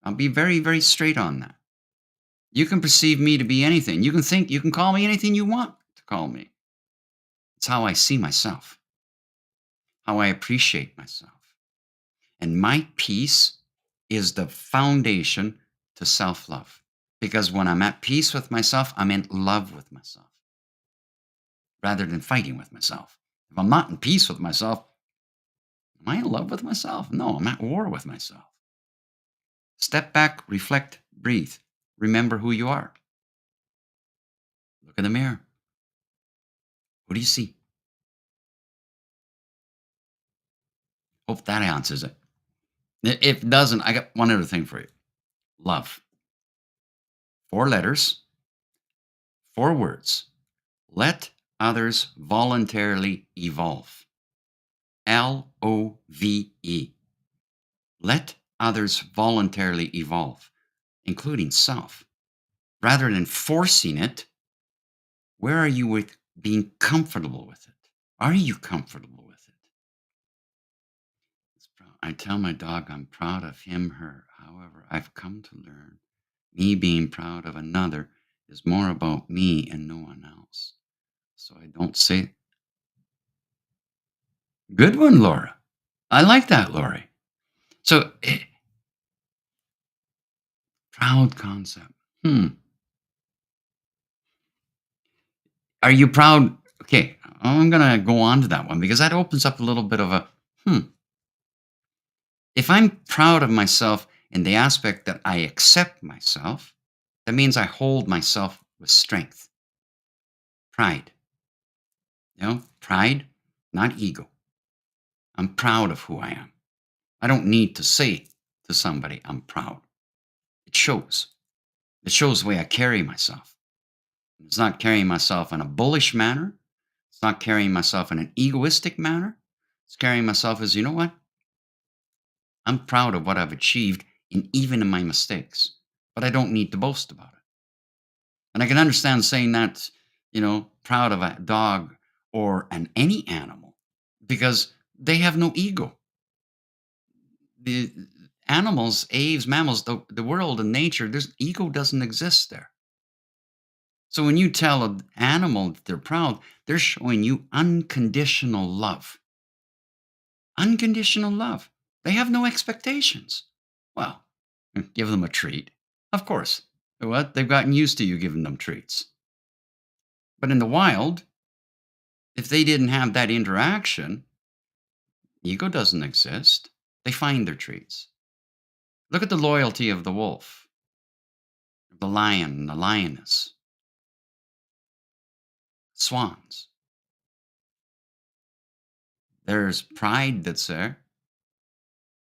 I'll be very, very straight on that. You can perceive me to be anything. You can call me anything you want to call me. It's how I see myself, how I appreciate myself. And my peace is the foundation to self love. Because when I'm at peace with myself, I'm in love with myself rather than fighting with myself. If I'm not in peace with myself, am I in love with myself? No, I'm at war with myself. Step back, reflect, breathe. Remember who you are. Look in the mirror. What do you see? Hope that answers it. If it doesn't, I got one other thing for you. Love. 4 letters, 4 words. Let others voluntarily evolve. LOVE. Let others voluntarily evolve, including self. Rather than forcing it, where are you with being comfortable with it? Are you comfortable with it? I tell my dog I'm proud of him, her. However, I've come to learn me being proud of another is more about me and no one else. So I don't say, good one, Laura. I like that, Lori. So, proud concept. Are you proud? Okay, I'm going to go on to that one because that opens up a little bit of a hmm. If I'm proud of myself in the aspect that I accept myself, that means I hold myself with strength, pride. Pride, not ego. I'm proud of who I am. I don't need to say to somebody I'm proud. It shows. It shows the way I carry myself. It's not carrying myself in a bullish manner. It's not carrying myself in an egoistic manner. It's carrying myself as, you know what? I'm proud of what I've achieved, and even in my mistakes, but I don't need to boast about it. And I can understand saying that, proud of a dog or any animal because they have no ego. The animals, aves, mammals, the world and nature, there's ego doesn't exist there. So when you tell an animal that they're proud, they're showing you unconditional love. Unconditional love. They have no expectations. Well, give them a treat. Of course. What? They've gotten used to you giving them treats. But in the wild, if they didn't have that interaction, ego doesn't exist. They find their treats. Look at the loyalty of the wolf, the lion, the lioness, swans. There's pride that's there.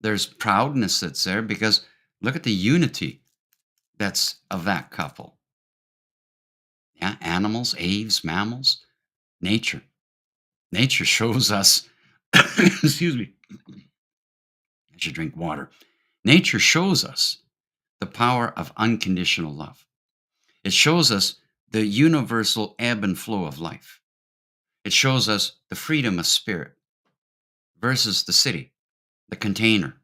There's proudness that's there because look at the unity that's of that couple. Yeah, animals, aves, mammals, nature. Nature shows us, excuse me, I should drink water. Nature shows us the power of unconditional love. It shows us the universal ebb and flow of life. It shows us the freedom of spirit versus the city, the container,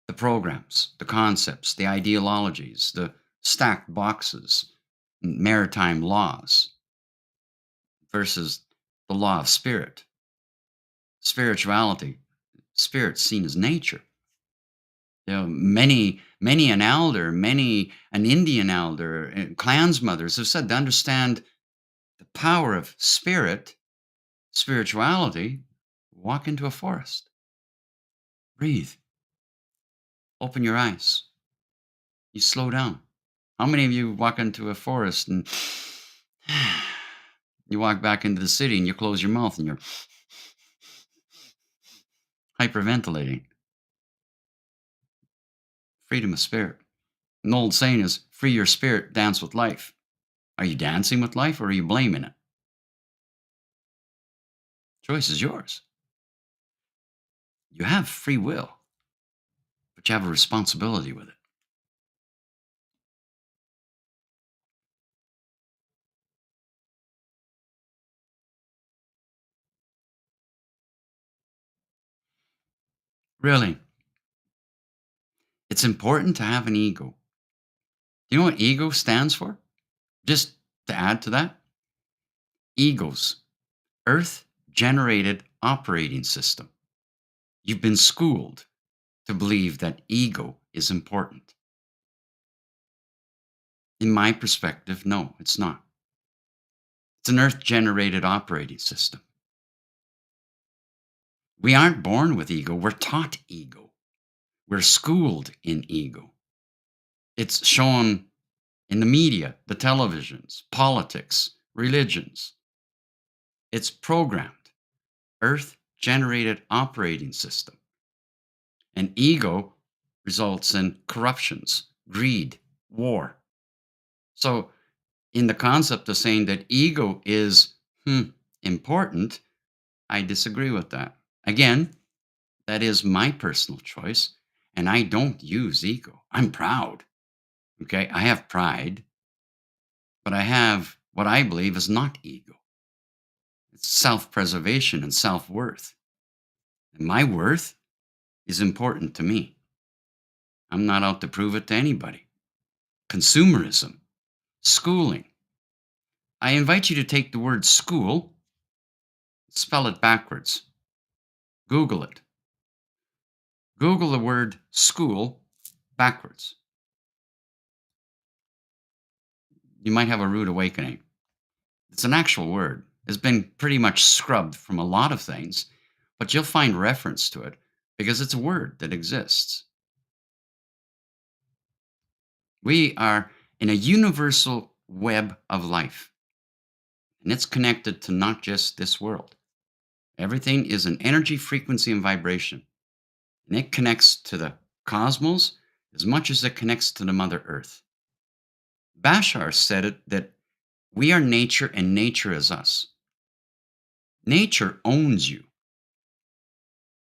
the programs, the concepts, the ideologies, the stacked boxes, maritime laws versus the law of spirit, spirituality, spirit seen as nature. Many an elder, many an Indian elder, clans mothers have said to understand the power of spirit, spirituality, walk into a forest, breathe, open your eyes, you slow down. How many of you walk into a forest and you walk back into the city and you close your mouth and you're hyperventilating? Freedom of spirit. An old saying is free your spirit, dance with life. Are you dancing with life or are you blaming it? Choice is yours. You have free will, but you have a responsibility with it. Really, it's important to have an ego. Do you know what ego stands for? Just to add to that, egos, Earth generated operating system. You've been schooled to believe that ego is important. In my perspective, no, it's not. It's an Earth generated operating system. We aren't born with ego, we're taught ego. We're schooled in ego. It's shown in the media, the televisions, politics, religions. It's programmed. Earth generated operating system. And ego results in corruptions, greed, war. So, in the concept of saying that ego is important, I disagree with that. Again, that is my personal choice, and I don't use ego. I'm proud. Okay, I have pride, but I have what I believe is not ego. It's self preservation and self worth. And my worth is important to me. I'm not out to prove it to anybody. Consumerism, schooling. I invite you to take the word school, spell it backwards. Google it. Google the word school backwards. You might have a rude awakening. It's an actual word. It's been pretty much scrubbed from a lot of things, but you'll find reference to it because it's a word that exists. We are in a universal web of life, and it's connected to not just this world. Everything is an energy, frequency, and vibration, and it connects to the cosmos as much as it connects to the Mother Earth. Bashar said it that We are nature and nature is us. Nature owns you.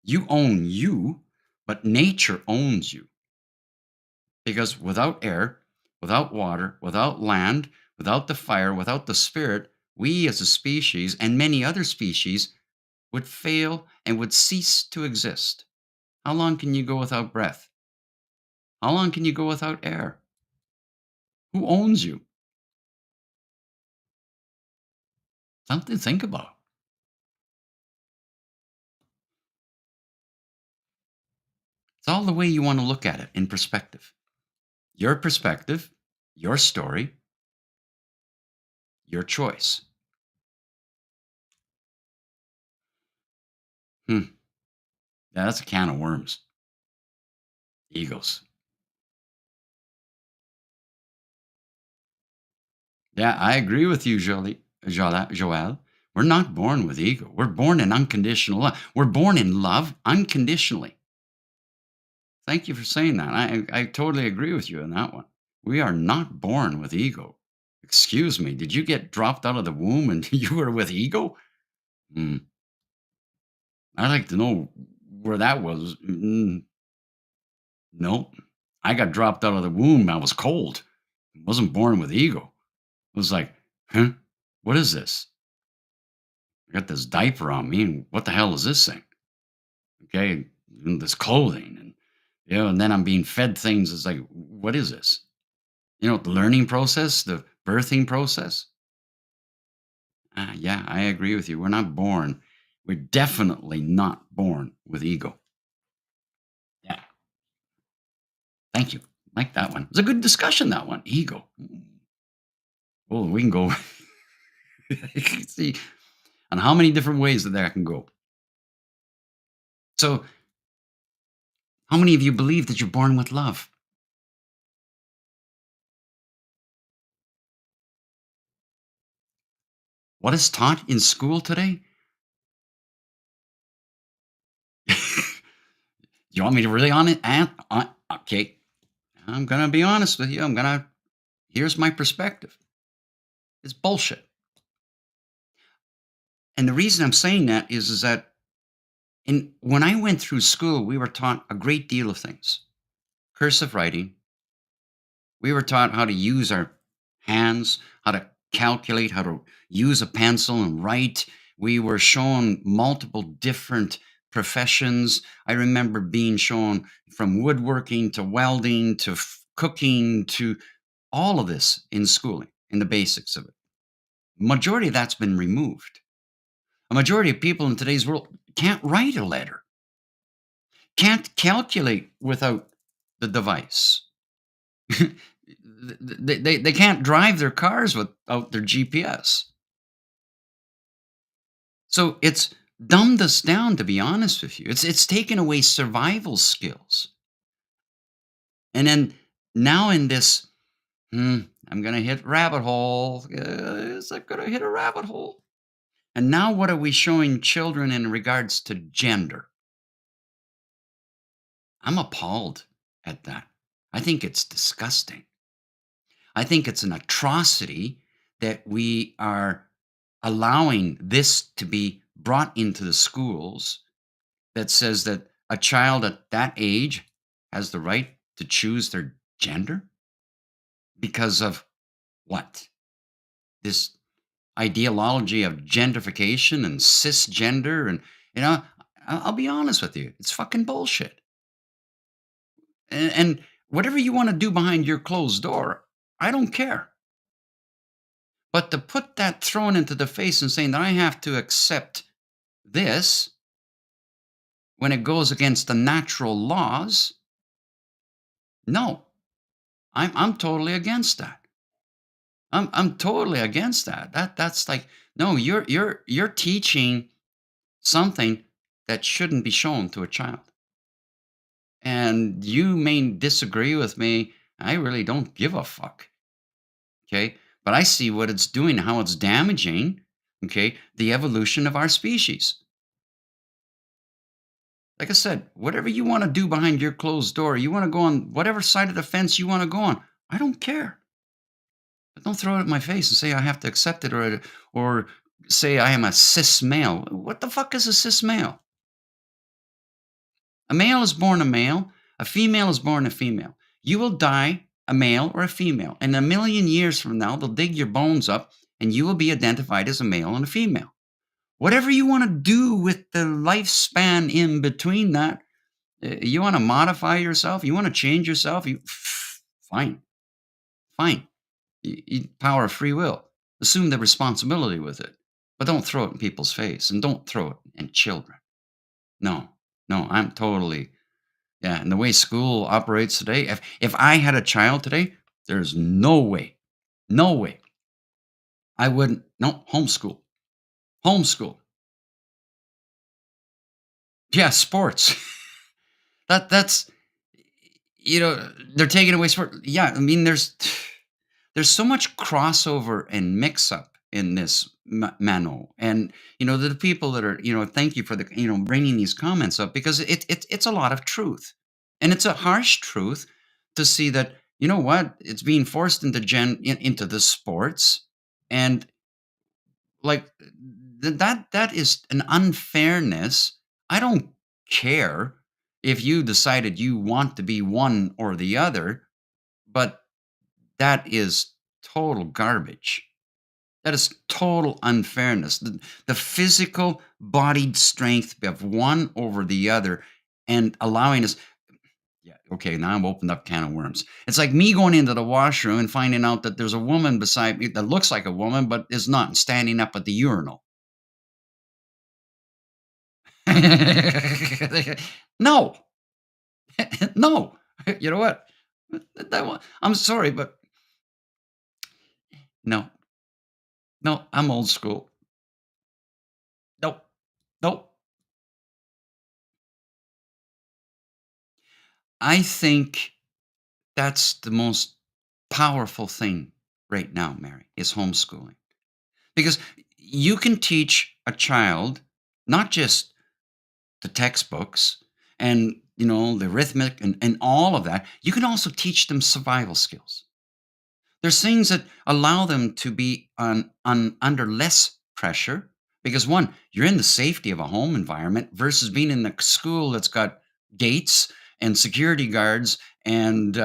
You own you, but nature owns you. Because without air, without water, without land, without the fire, without the spirit, we as a species and many other species would fail and would cease to exist. How long can you go without breath? How long can you go without air? Who owns you? Something to think about. It's all the way you want to look at it in perspective. Your perspective, your story, your choice. Hmm. Yeah, that's a can of worms. Egos. Yeah, I agree with you, Joelle. We're not born with ego. We're born in unconditional love. We're born in love unconditionally. Thank you for saying that. I totally agree with you on that one. We are not born with ego. Excuse me, did you get dropped out of the womb and you were with ego? Hmm. I'd like to know where that was. Nope. I got dropped out of the womb. I was cold. I wasn't born with ego. It was like, huh? What is this? I got this diaper on me, and what the hell is this thing? Okay, and this clothing, and and then I'm being fed things. It's like, what is this? The learning process, the birthing process. Yeah, I agree with you. We're not born. We're definitely not born with ego. Yeah, thank you. Like that one. It's a good discussion. That one, ego. Oh, we can go. See, on how many different ways that can go. So, how many of you believe that you're born with love? What is taught in school today? You want me to really on it? Okay, I'm gonna be honest with you. Here's my perspective. It's bullshit. And the reason I'm saying that is that when I went through school, we were taught a great deal of things. Cursive writing. We were taught how to use our hands, how to calculate, how to use a pencil and write. We were shown multiple different professions. I remember being shown from woodworking to welding to cooking to all of this in schooling, in the basics of it. Majority of that's been removed. A majority of people in today's world can't write a letter, can't calculate without the device. They can't drive their cars without their GPS. So it's dumbed us down, to be honest with you. It's taken away survival skills. And then now in this, I'm gonna hit rabbit hole. Is it gonna hit a rabbit hole? And now what are we showing children in regards to gender? I'm appalled at that. I think it's disgusting. I think it's an atrocity that we are allowing this to be brought into the schools that says that a child at that age has the right to choose their gender because of what? This ideology of gentrification and cisgender. And, you know, I'll be honest with you, it's fucking bullshit. And whatever you want to do behind your closed door, I don't care. But to put that thrown into the face and saying that I have to accept this when it goes against the natural laws, no, I'm totally against that. I'm totally against that. That's like, no, you're teaching something that shouldn't be shown to a child. And you may disagree with me. I really don't give a fuck. Okay. But I see what it's doing, how it's damaging, okay, the evolution of our species. Like I said, whatever you want to do behind your closed door, you want to go on whatever side of the fence you want to go on. I don't care. But don't throw it in my face and say I have to accept it, or say I am a cis male. What the fuck is a cis male? A male is born a male, a female is born a female. You will die a male or a female. And a million years from now, they'll dig your bones up and you will be identified as a male and a female. Whatever you want to do with the lifespan in between that, you want to modify yourself, you want to change yourself, fine, fine. Power of free will. Assume the responsibility with it, but don't throw it in people's face and don't throw it in children. No, no, I'm totally, yeah. And the way school operates today, if I had a child today, there's no way, no way I wouldn't. No, homeschool, homeschool. Yeah, sports. That's they're taking away sport. Yeah, I mean there's so much crossover and mix up in this mano, and the people that are, thank you for the, bringing these comments up, because it's a lot of truth, and it's a harsh truth to see that, what, it's being forced into the sports, and like that is an unfairness. I don't care if you decided you want to be one or the other, but that is total garbage. That is total unfairness. The physical bodied strength of one over the other, and allowing us. Yeah, okay, now I'm opened up can of worms. It's like me going into the washroom and finding out that there's a woman beside me that looks like a woman but is not, and standing up at the urinal. No, no. You know what? I'm sorry, but no, no, I'm old school. Nope, nope. I think that's the most powerful thing right now, Mary, is homeschooling. Because you can teach a child not just the textbooks and, the arithmetic and all of that. You can also teach them survival skills. There's things that allow them to be under less pressure, because one, you're in the safety of a home environment versus being in a school that's got gates and security guards and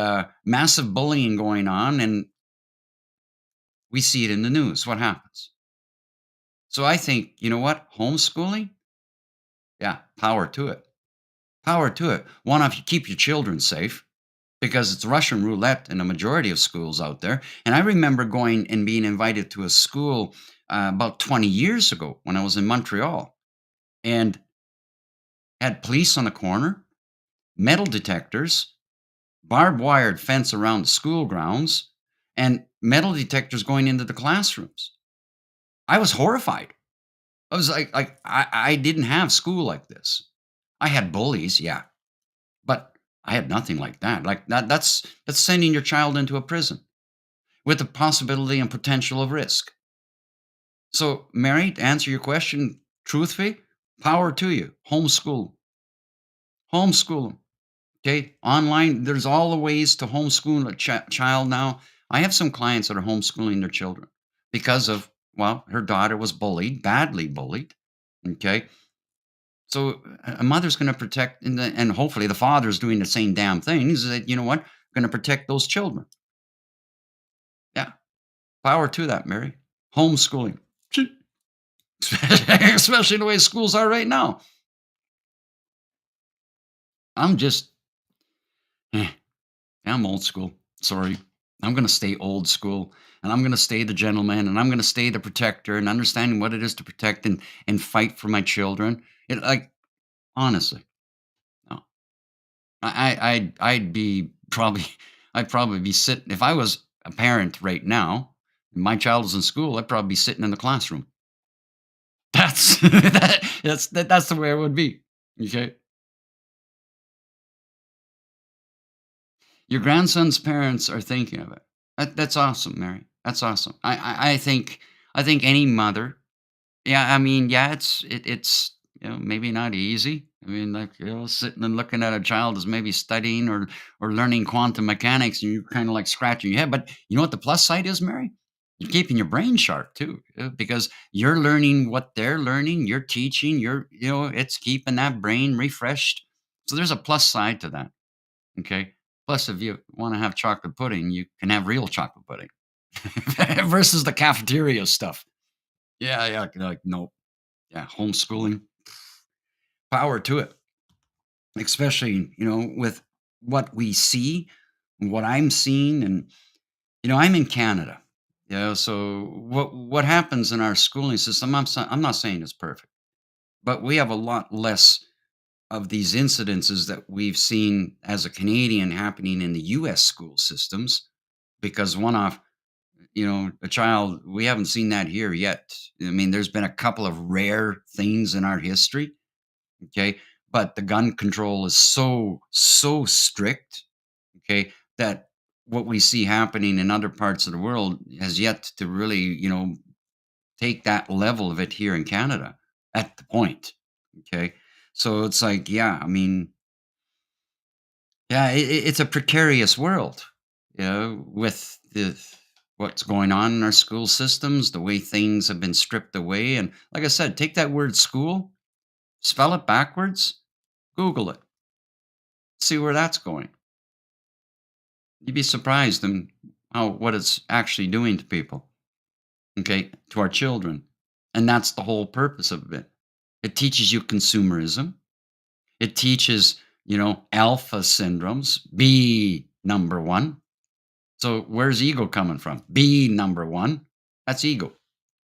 massive bullying going on, and we see it in the news. What happens? So I think, what, homeschooling, yeah, power to it. Power to it. One, if you keep your children safe, because it's Russian roulette in a majority of schools out there. And I remember going and being invited to a school about 20 years ago when I was in Montreal, and had police on the corner, metal detectors, barbed wired fence around the school grounds, and metal detectors going into the classrooms. I was horrified. I was I didn't have school like this. I had bullies, yeah, but I had nothing like that. Like that's sending your child into a prison with the possibility and potential of risk. So, Mary, to answer your question truthfully, power to you. Homeschool. Homeschool 'em, okay? Online, there's all the ways to homeschool a child now. I have some clients that are homeschooling their children because of, well, her daughter was bullied, badly bullied, okay? So a mother's going to protect, and hopefully the father's doing the same damn things. That, what, going to protect those children. Yeah, power to that, Mary. Homeschooling, especially the way schools are right now. I'm just, eh, I'm old school. Sorry, I'm going to stay old school, and I'm going to stay the gentleman, and I'm going to stay the protector, and understanding what it is to protect and fight for my children. Like, honestly, no. I'd be probably I'd probably be sitting, if I was a parent right now, and my child was in school, I'd probably be sitting in the classroom. That's that's the way it would be. Okay. Your grandson's parents are thinking of it. That's awesome, Mary. That's awesome. I think any mother, yeah, I mean, yeah, it's maybe not easy. I mean, like, sitting and looking at a child is maybe studying or learning quantum mechanics, and you're kind of like scratching your head. But you know what the plus side is, Mary? You're keeping your brain sharp too, because you're learning what they're learning. You're teaching. It's keeping that brain refreshed. So there's a plus side to that. Okay. Plus, if you want to have chocolate pudding, you can have real chocolate pudding versus the cafeteria stuff. Yeah, yeah. Like, nope. Yeah, homeschooling, power to it. Especially, with what we see, what I'm seeing, and I'm in Canada. So what happens in our schooling system? I'm not saying it's perfect, but we have a lot less of these incidences that we've seen as a Canadian happening in the U.S. school systems. Because one off, a child, we haven't seen that here yet. I mean, there's been a couple of rare things in our history. Okay. But the gun control is so strict. Okay. That what we see happening in other parts of the world has yet to really, take that level of it here in Canada at the point. Okay. So it's like, yeah, I mean, yeah, it's a precarious world, with what's going on in our school systems, the way things have been stripped away. And like I said, take that word school, spell it backwards, Google it, see where that's going. You'd be surprised in how what it's actually doing to people, okay, to our children. And that's the whole purpose of it. It teaches you consumerism. It teaches, alpha syndromes, be number one. So where's ego coming from? Be number one. That's ego.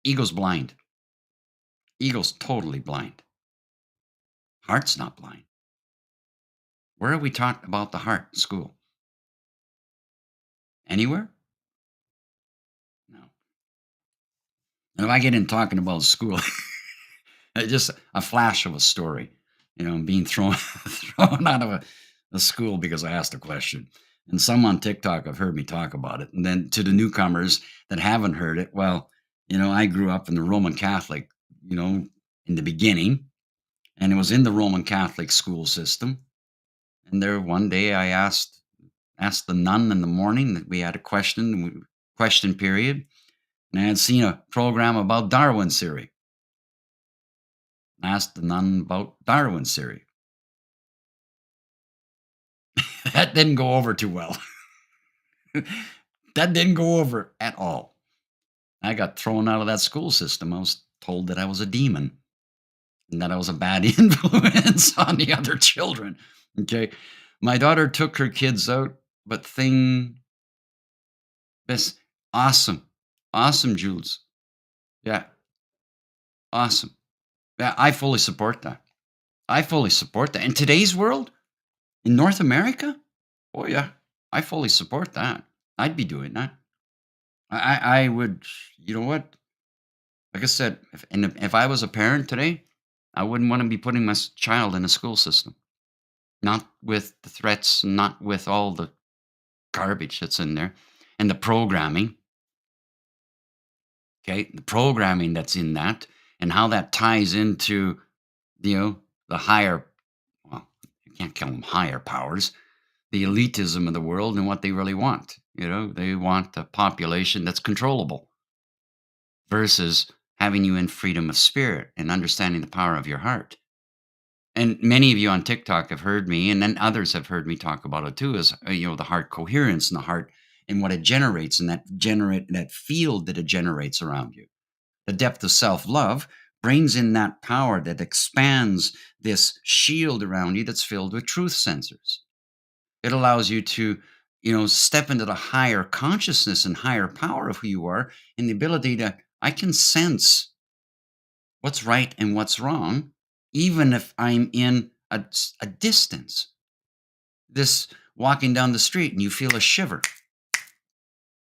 Ego's blind. Ego's totally blind. Heart's not blind. Where are we taught about the heart in school? Anywhere? No. And if I get in talking about school, just a flash of a story, being thrown thrown out of a school because I asked a question. And some on TikTok have heard me talk about it. And then to the newcomers that haven't heard it, well, I grew up in the Roman Catholic, in the beginning, and it was in the Roman Catholic school system. And there one day I asked the nun in the morning that we had a question period, and I had seen a program about Darwin's theory. Asked the nun about Darwin's theory. That didn't go over too well. That didn't go over at all. I got thrown out of that school system. I was told that I was a demon and that I was a bad influence on the other children. Okay. My daughter took her kids out, but this awesome. Awesome, Jules. Yeah. Awesome. Yeah. I fully support that. I fully support that. In today's world, in North America, oh, yeah, I fully support that. I'd be doing that. I would, you know what? Like I said, if I was a parent today, I wouldn't want to be putting my child in a school system. Not with the threats, not with all the garbage that's in there and the programming. Okay. The programming that's in that and how that ties into, the higher, well, you can't call them higher powers, the elitism of the world and what they really want. They want a population that's controllable versus having you in freedom of spirit and understanding the power of your heart. And many of you on TikTok have heard me, and then others have heard me talk about it too, is the heart coherence and the heart and what it generates and that field that it generates around you. The depth of self love brings in that power that expands this shield around you that's filled with truth sensors. It allows you to, step into the higher consciousness and higher power of who you are and the ability to, I can sense what's right and what's wrong, even if I'm in a distance. This walking down the street and you feel a shiver,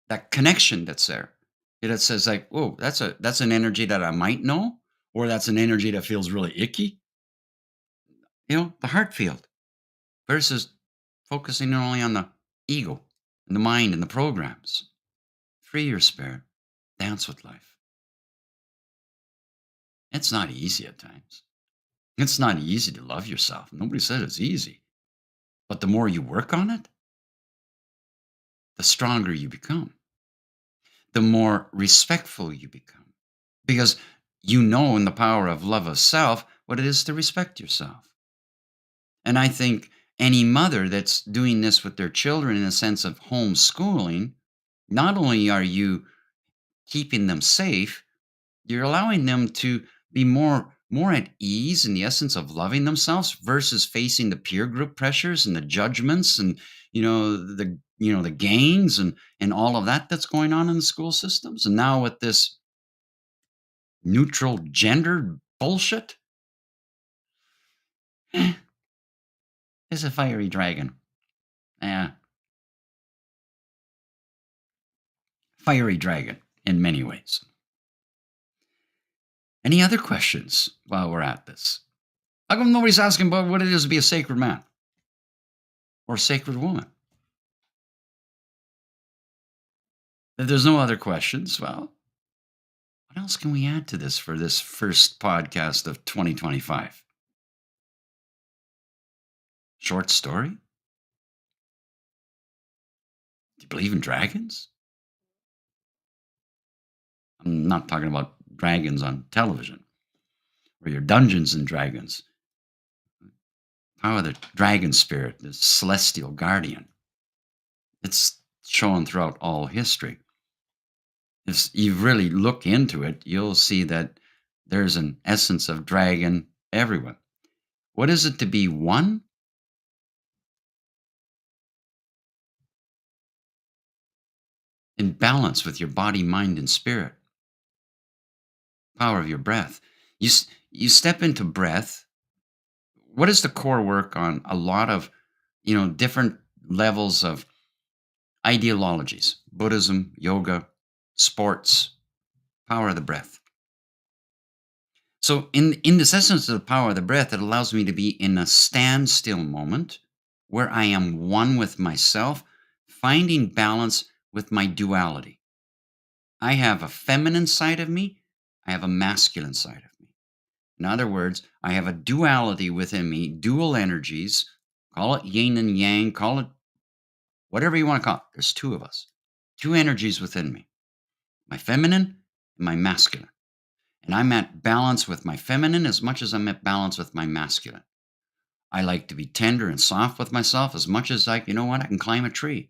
that connection that's there. It says like, oh, that's an energy that I might know, or that's an energy that feels really icky. The heart field versus focusing only on the ego and the mind and the programs. Free your spirit. Dance with life. It's not easy at times. It's not easy to love yourself. Nobody said it's easy. But the more you work on it, the stronger you become, the more respectful you become. Because you know in the power of love of self what it is to respect yourself. And I think any mother that's doing this with their children in a sense of homeschooling, not only are you keeping them safe, you're allowing them to be more at ease in the essence of loving themselves versus facing the peer group pressures and the judgments and the gains and all of that that's going on in the school systems. And now with this neutral gender bullshit, eh, it's a fiery dragon. Yeah, fiery dragon in many ways. Any other questions while we're at this? How come nobody's asking about what it is to be a sacred man or sacred woman? If there's no other questions, well, what else can we add to this for this first podcast of 2025? Short story? Do you believe in dragons? I'm not talking about dragons on television or your Dungeons and Dragons. How are the dragon spirit, the celestial guardian? It's shown throughout all history. If you really look into it, you'll see that there's an essence of dragon everywhere. What is it to be one? In balance with your body, mind, and spirit. Power of your breath. You step into breath. What is the core work on a lot of different levels of ideologies? Buddhism, yoga, sports, power of the breath. So in this essence of the power of the breath, it allows me to be in a standstill moment where I am one with myself, finding balance with my duality. I have a feminine side of me, I have a masculine side of me. In other words, I have a duality within me, dual energies, call it yin and yang, call it whatever you want to call it. There's two of us, two energies within me, my feminine and my masculine. And I'm at balance with my feminine as much as I'm at balance with my masculine. I like to be tender and soft with myself as much as I can climb a tree.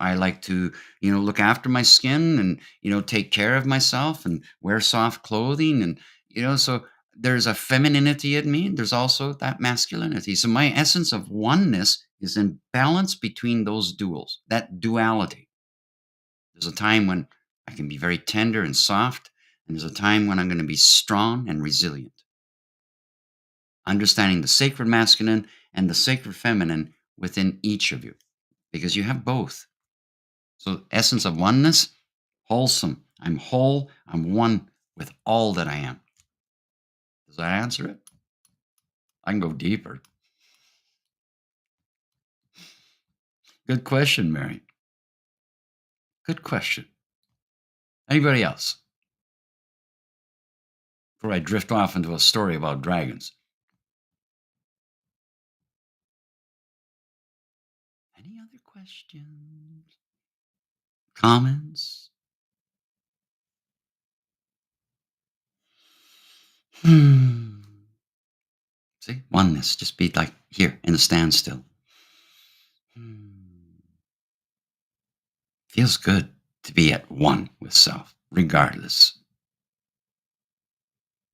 I like to, look after my skin and, take care of myself and wear soft clothing. And, so there's a femininity in me. There's also that masculinity. So my essence of oneness is in balance between those duals, that duality. There's a time when I can be very tender and soft, and there's a time when I'm going to be strong and resilient. Understanding the sacred masculine and the sacred feminine within each of you, because you have both. So, essence of oneness, wholesome. I'm whole. I'm one with all that I am. Does that answer it? I can go deeper. Good question, Mary. Good question. Anybody else? Before I drift off into a story about dragons. Any other questions? Comments? Hmm. See, oneness. Just be like here in a standstill. Hmm. Feels good to be at one with self, regardless.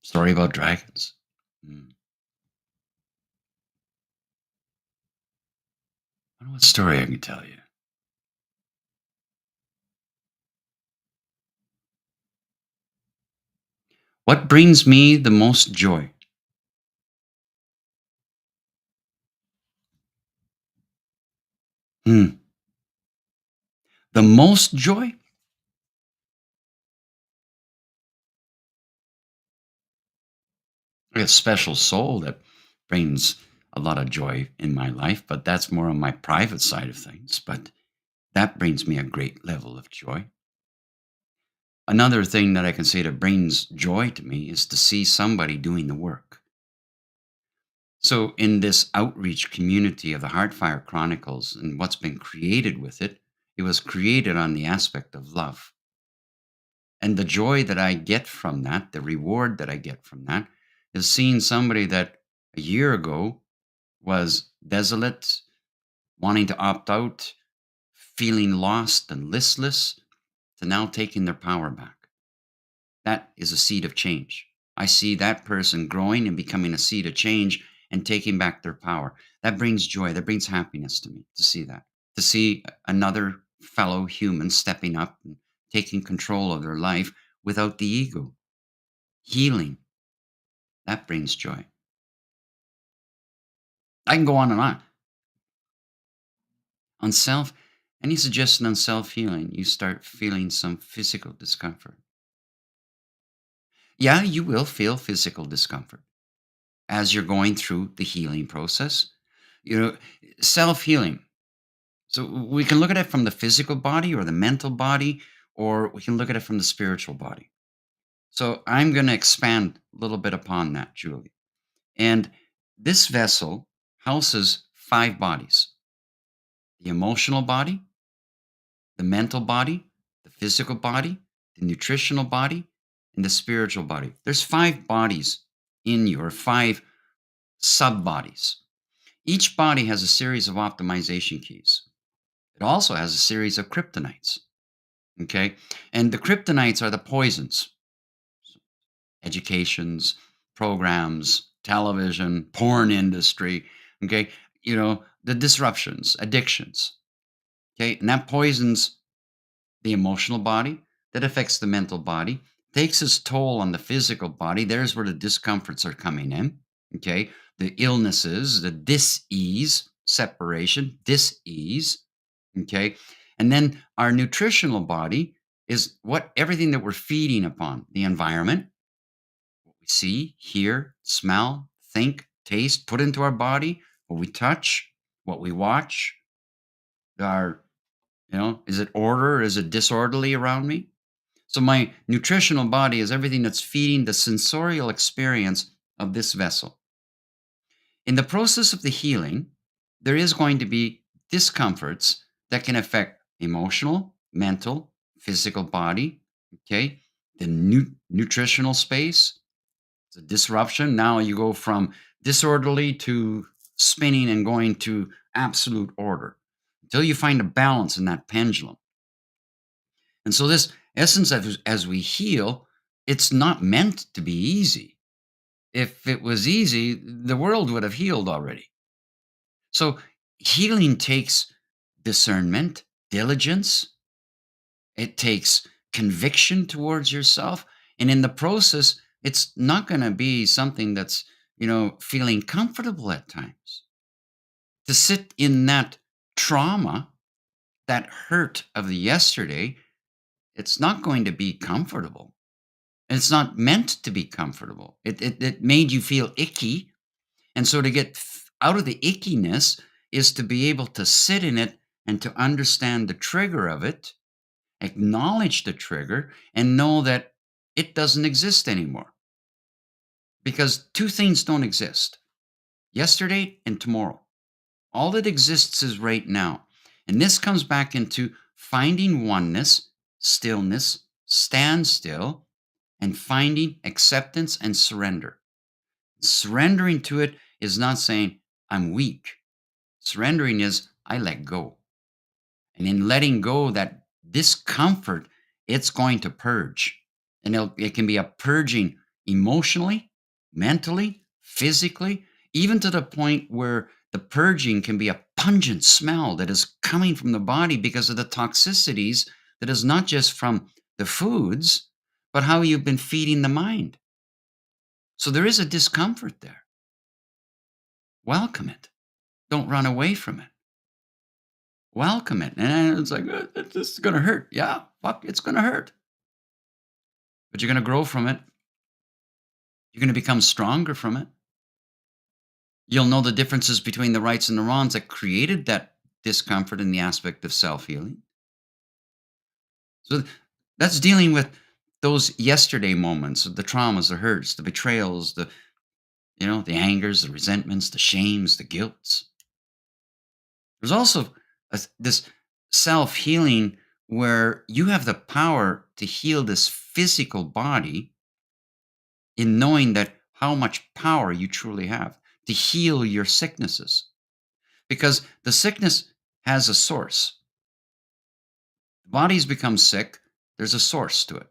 Story about dragons. Hmm. I don't know what story I can tell you. What brings me the most joy? Hmm. The most joy? I have a special soul that brings a lot of joy in my life, but that's more on my private side of things. But that brings me a great level of joy. Another thing that I can say that brings joy to me is to see somebody doing the work. So, in this outreach community of the Heartfire Chronicles and what's been created with it, it was created on the aspect of love. And the joy that I get from that, the reward that I get from that, is seeing somebody that a year ago was desolate, wanting to opt out, feeling lost and listless, to now taking their power back. That is a seed of change. I see that person growing and becoming a seed of change and taking back their power. That brings joy. That brings happiness to me to see that. To see another fellow human stepping up and taking control of their life without the ego. Healing. That brings joy. I can go on and on. On self, any suggestion on self healing, you start feeling some physical discomfort. Yeah, you will feel physical discomfort as you're going through the healing process. You know, self healing. So we can look at it from the physical body or the mental body, or we can look at it from the spiritual body. So I'm going to expand a little bit upon that, Julie. And this vessel houses five bodies: the emotional body, the mental body, the physical body, the nutritional body, and the spiritual body. There's five bodies in you, or five sub bodies. Each body has a series of optimization keys. It also has a series of kryptonites. Okay. And the kryptonites are the poisons: educations, programs, television, porn industry. Okay. The disruptions, addictions. Okay. And that poisons the emotional body, that affects the mental body, takes its toll on the physical body. There's where the discomforts are coming in. Okay. The illnesses, the dis-ease, separation, dis-ease. Okay. And then our nutritional body is what everything that we're feeding upon: the environment, what we see, hear, smell, think, taste, put into our body, what we touch, what we watch, our, is it order? Is it disorderly around me? So my nutritional body is everything that's feeding the sensorial experience of this vessel. In the process of the healing, there is going to be discomforts that can affect emotional, mental, physical body. Okay. The nutritional space, the disruption. Now you go from disorderly to spinning and going to absolute order until you find a balance in that pendulum. And so, this essence, as we heal, it's not meant to be easy. If it was easy, the world would have healed already. So healing takes discernment, diligence, it takes conviction towards yourself. And in the process, it's not going to be something that's, feeling comfortable at times. To sit in that trauma, that hurt of the yesterday, it's not going to be comfortable. And it's not meant to be comfortable. It made you feel icky. And so to get out of the ickiness is to be able to sit in it and to understand the trigger of it, acknowledge the trigger, and know that it doesn't exist anymore. Because two things don't exist: yesterday and tomorrow. All that exists is right now. And this comes back into finding oneness, stillness, stand still, and finding acceptance and surrender. Surrendering to it is not saying, I'm weak. Surrendering is, I let go. And in letting go, that discomfort, it's going to purge. And it can be a purging emotionally, mentally, physically, even to the point where the purging can be a pungent smell that is coming from the body because of the toxicities that is not just from the foods, but how you've been feeding the mind. So there is a discomfort there. Welcome it. Don't run away from it. Welcome it. And it's like, this is going to hurt. Yeah, fuck, it's going to hurt. But you're going to grow from it. You're going to become stronger from it. You'll know the differences between the rights and the wrongs that created that discomfort in the aspect of self healing. So that's dealing with those yesterday moments, the traumas, the hurts, the betrayals, the angers, the resentments, the shames, the guilts. There's also this self healing where you have the power to heal this physical body in knowing that how much power you truly have to heal your sicknesses. Because the sickness has a source. The body's become sick, there's a source to it.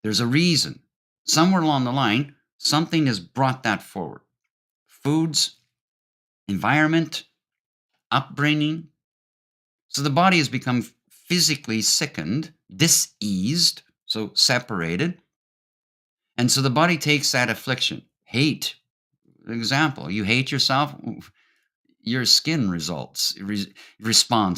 There's a reason. Somewhere along the line, something has brought that forward. Foods, environment, upbringing. So the body has become physically sickened, diseased, so separated. And so the body takes that affliction, hate. Example, you hate yourself, your skin responds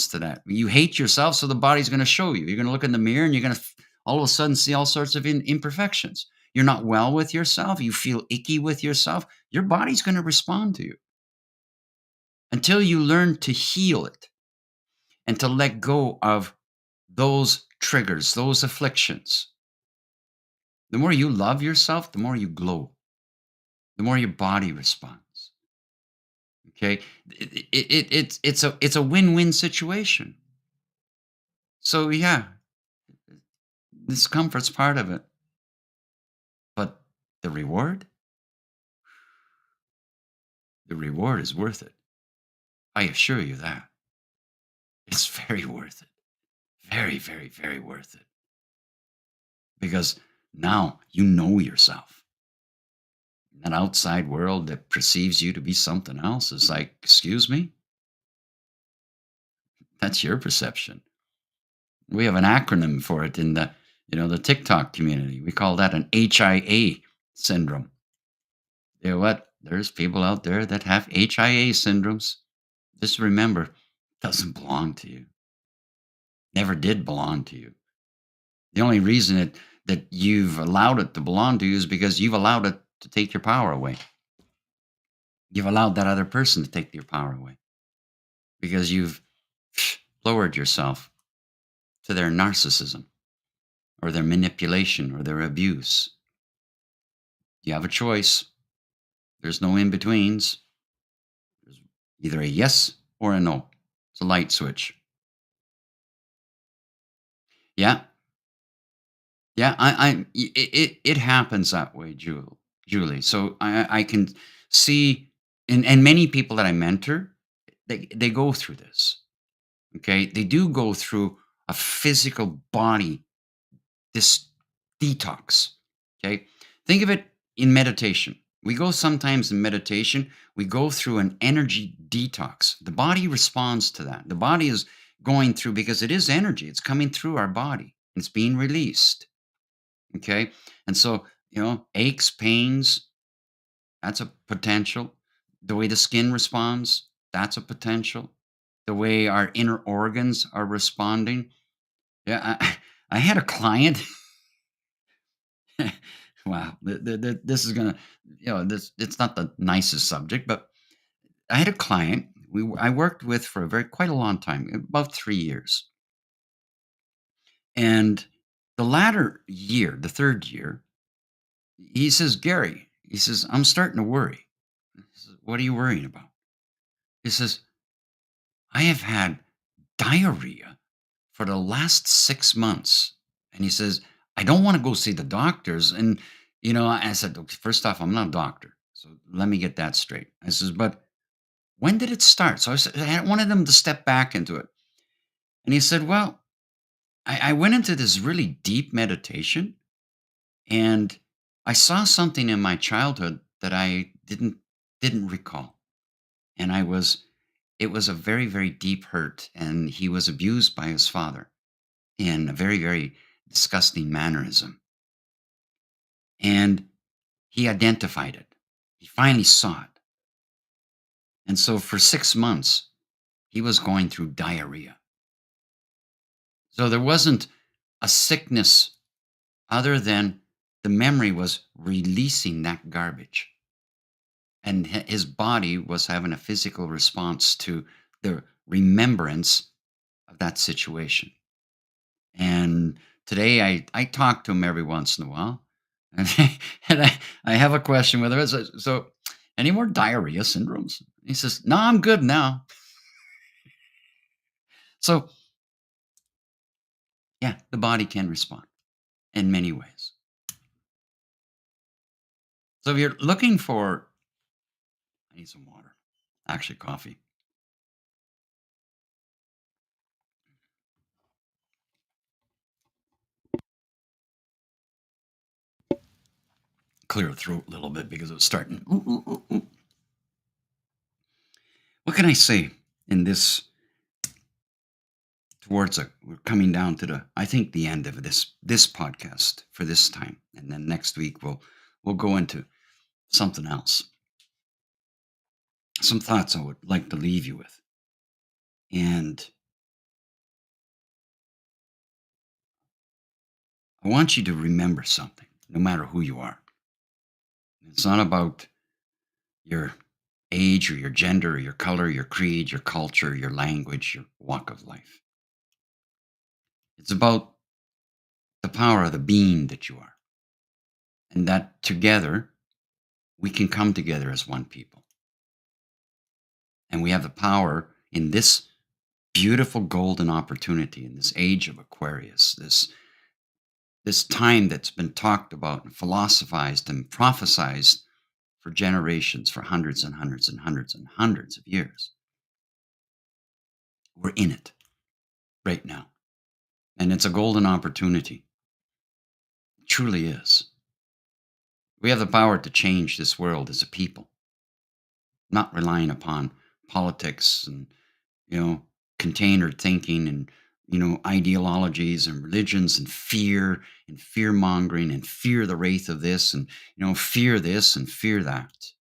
to that. You hate yourself, so the body's going to show you. You're going to look in the mirror and you're going to all of a sudden see all sorts of imperfections. You're not well with yourself. You feel icky with yourself. Your body's going to respond to you until you learn to heal it and to let go of those triggers, those afflictions. The more you love yourself, the more you glow, the more your body responds. Okay, it's a win-win situation. So yeah, discomfort's part of it, but the reward, the reward is worth it. I assure you that it's very worth it. Very, very, very worth it because now you know yourself. An outside world that perceives you to be something else is like, excuse me, that's your perception. We have an acronym for it in the TikTok community. We call that an HIA syndrome. You know what? There's people out there that have HIA syndromes. Just remember, it doesn't belong to you. Never did belong to you. The only reason that you've allowed it to belong to you is because you've allowed it to take your power away. You've allowed that other person to take your power away because you've lowered yourself to their narcissism or their manipulation or their abuse. You have a choice. There's no in betweens. There's either a yes or a no. It's a light switch. Yeah, yeah. It happens that way, Julie. So I can see, and many people that I mentor, they go through this. Okay, they do go through a physical body this detox. Okay. Think of it in meditation. We go sometimes in meditation, we go through an energy detox. The body responds to that. The body is going through because it is energy, it's coming through our body, it's being released. Okay. And so, aches, pains, that's a potential. The way the skin responds, that's a potential. The way our inner organs are responding. Yeah. I had a client. Wow, this is gonna, this it's not the nicest subject, but I had a client I worked with for a very quite a long time, about 3 years, and the latter year, the third year, he says, Gary, he says, I'm starting to worry. I says, what are you worrying about? He says, I have had diarrhea for the last 6 months, and he says, I don't want to go see the doctors, and I said, "Okay, first off, I'm not a doctor, so let me get that straight." I says, "But when did it start?" So I wanted him to step back into it. And he said, "Well, I went into this really deep meditation and I saw something in my childhood that I didn't recall. And it was a very, very deep hurt. And he was abused by his father in a very, very disgusting mannerism. And he identified it. He finally saw it. And so for 6 months, he was going through diarrhea. So there wasn't a sickness other than the memory was releasing that garbage. And his body was having a physical response to the remembrance of that situation. And today I talk to him every once in a while. And, and I have a question whether it's so any more diarrhea syndromes? He says, "No, I'm good now." So, yeah, the body can respond in many ways. So if you're looking for I need some water. Actually, coffee. Clear the throat a little bit because it was starting. What can I say in this towards a we're coming down to the I think the end of this podcast for this time. And then next week we'll go into something else. Some thoughts I would like to leave you with. And I want you to remember something, no matter who you are. It's not about your age or your gender or your color, your creed, your culture, your language, your walk of life. It's about the power of the being that you are. And that together we can come together as one people. And we have the power in this beautiful golden opportunity in this age of Aquarius, this time that's been talked about and philosophized and prophesized for generations, for hundreds and hundreds and hundreds and hundreds of years. We're in it right now. And it's a golden opportunity. It truly is. We have the power to change this world as a people, not relying upon politics and, you know, container thinking and, ideologies and religions and fear mongering and fear the wraith of this and, fear this and fear that.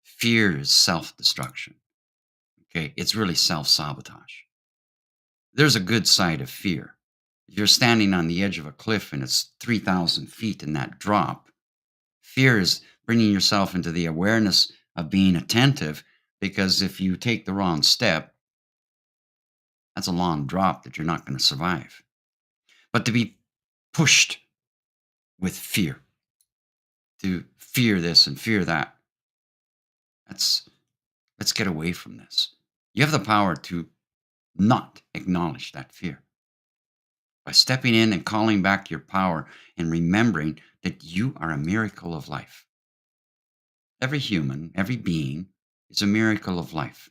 Fear is self destruction. Okay. It's really self sabotage. There's a good side of fear. If you're standing on the edge of a cliff and it's 3,000 feet in that drop, fear is bringing yourself into the awareness of being attentive because if you take the wrong step, that's a long drop that you're not going to survive. But to be pushed with fear, to fear this and fear that, that's let's get away from this. You have the power to not acknowledge that fear by stepping in and calling back your power and remembering that you are a miracle of life. Every human, every being is a miracle of life.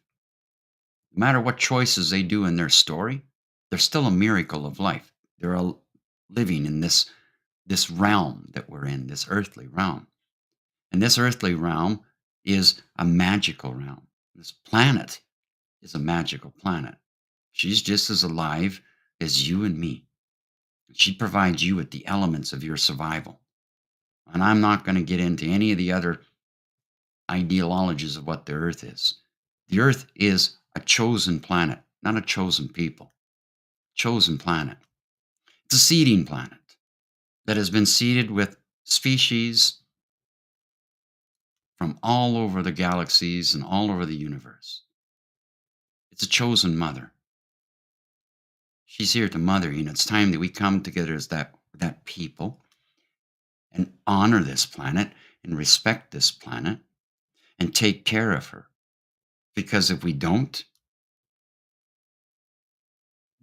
No matter what choices they do in their story, they're still a miracle of life. They're living in this realm that we're in, this earthly realm. And this earthly realm is a magical realm. This planet is a magical planet. She's just as alive as you and me. She provides you with the elements of your survival. And I'm not going to get into any of the other ideologies of what the earth is. The earth is a chosen planet, not a chosen people. Chosen planet. It's a seeding planet that has been seeded with species from all over the galaxies and all over the universe. It's a chosen mother. She's here to mother you. And it's time that we come together as that people and honor this planet and respect this planet and take care of her. Because if we don't,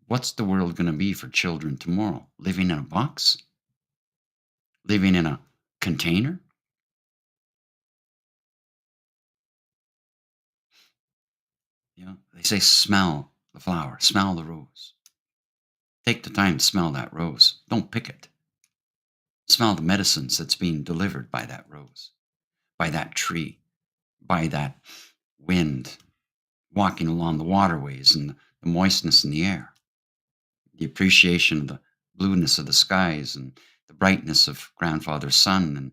what's the world going to be for children tomorrow? Living in a box? Living in a container? They say smell the flower, smell the rose. Take the time to smell that rose. Don't pick it. Smell the medicines that's being delivered by that rose, by that tree, by that wind, walking along the waterways and the moistness in the air, the appreciation of the blueness of the skies and the brightness of grandfather sun and,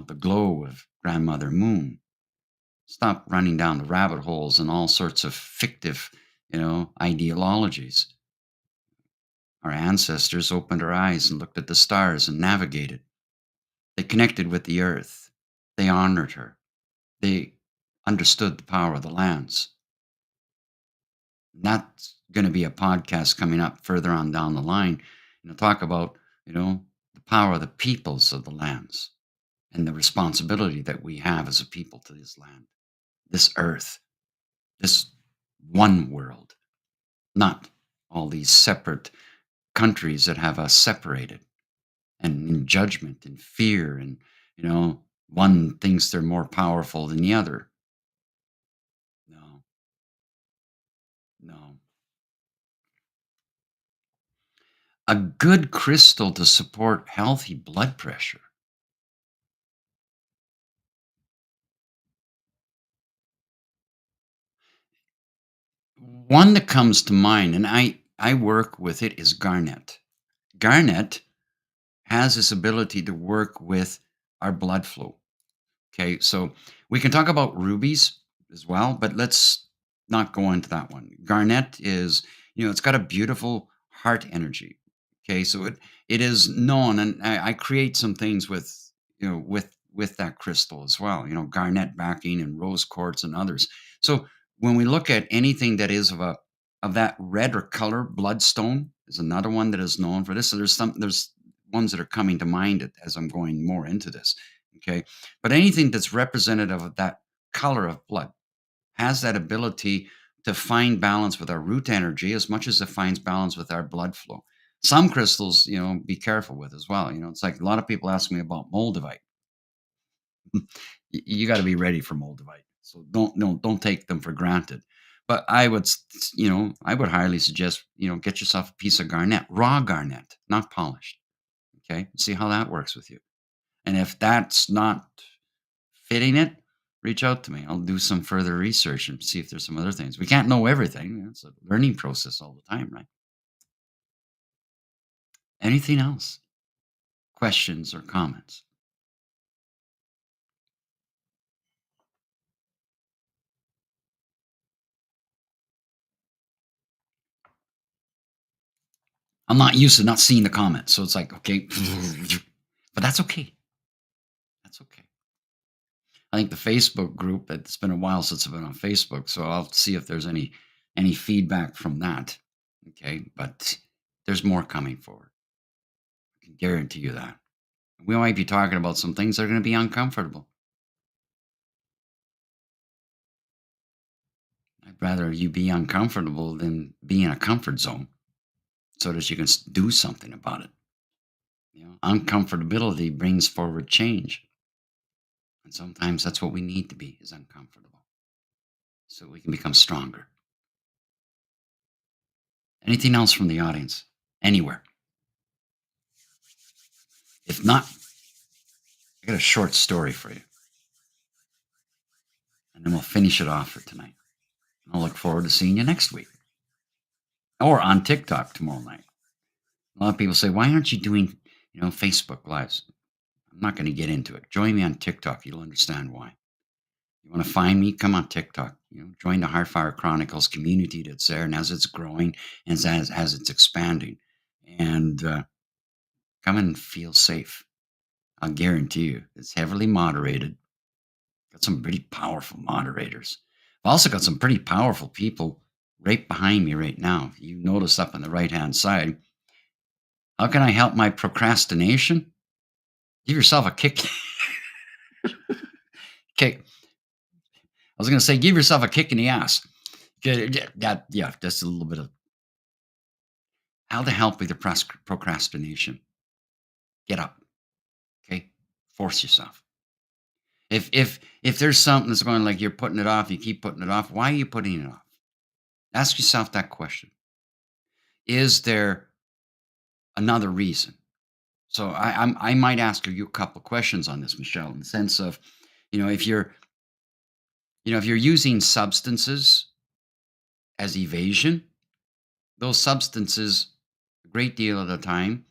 the glow of grandmother moon. Stop running down the rabbit holes and all sorts of fictive, ideologies. Our ancestors opened our eyes and looked at the stars and navigated. They connected with the earth. They honored her. They understood the power of the lands. And that's going to be a podcast coming up further on down the line. Talk about, the power of the peoples of the lands and the responsibility that we have as a people to this land, this earth, this one world, not all these separate countries that have us separated and in judgment and fear and, one thinks they're more powerful than the other. No, no. A good crystal to support healthy blood pressure. One that comes to mind, and I work with it, is garnet. Garnet has this ability to work with our blood flow. Okay, so we can talk about rubies as well, but let's not go into that one. Garnet is, it's got a beautiful heart energy. Okay, so it is known, and I create some things with, with that crystal as well. Garnet backing and rose quartz and others. So when we look at anything that is of that red or color, bloodstone is another one that is known for this. So there's ones that are coming to mind as I'm going more into this. Okay, but anything that's representative of that color of blood has that ability to find balance with our root energy as much as it finds balance with our blood flow. Some crystals, be careful with as well. It's like a lot of people ask me about moldavite. You got to be ready for moldavite. So don't take them for granted. But I would highly suggest, get yourself a piece of garnet, raw garnet, not polished. Okay, see how that works with you. And if that's not fitting it, reach out to me. I'll do some further research and see if there's some other things. We can't know everything. It's a learning process all the time, right? Anything else? Questions or comments? I'm not used to not seeing the comments. So it's like, okay, but that's okay. That's okay. I think the Facebook group, it's been a while since I've been on Facebook, so I'll see if there's any feedback from that. Okay. But there's more coming forward. I can guarantee you that. We might be talking about some things that are going to be uncomfortable. I'd rather you be uncomfortable than be in a comfort zone so that you can do something about it. Uncomfortability brings forward change. And sometimes that's what we need to be, is uncomfortable so we can become stronger. Anything else from the audience? Anywhere. If not, I got a short story for you. And then we'll finish it off for tonight. I'll look forward to seeing you next week or on TikTok tomorrow night. A lot of people say, why aren't you doing, Facebook Lives? I'm not going to get into it. Join me on TikTok. You'll understand why. You want to find me? Come on TikTok. Join the Heartfire Chronicles community that's there, and as it's growing and as it's expanding, and come and feel safe. I'll guarantee you, it's heavily moderated. Got some pretty powerful moderators. I've also got some pretty powerful people right behind me right now. You notice up on the right hand side. How can I help my procrastination? Give yourself a kick. Kick. I was going to say, give yourself a kick in the ass. Yeah, just a little bit of how to help with your procrastination. Get up, okay? Force yourself. If there's something that's going like you're putting it off, you keep putting it off. Why are you putting it off? Ask yourself that question. Is there another reason? So I might ask you a couple of questions on this, Michelle, in the sense of, if you're using substances as evasion, those substances, a great deal of the time,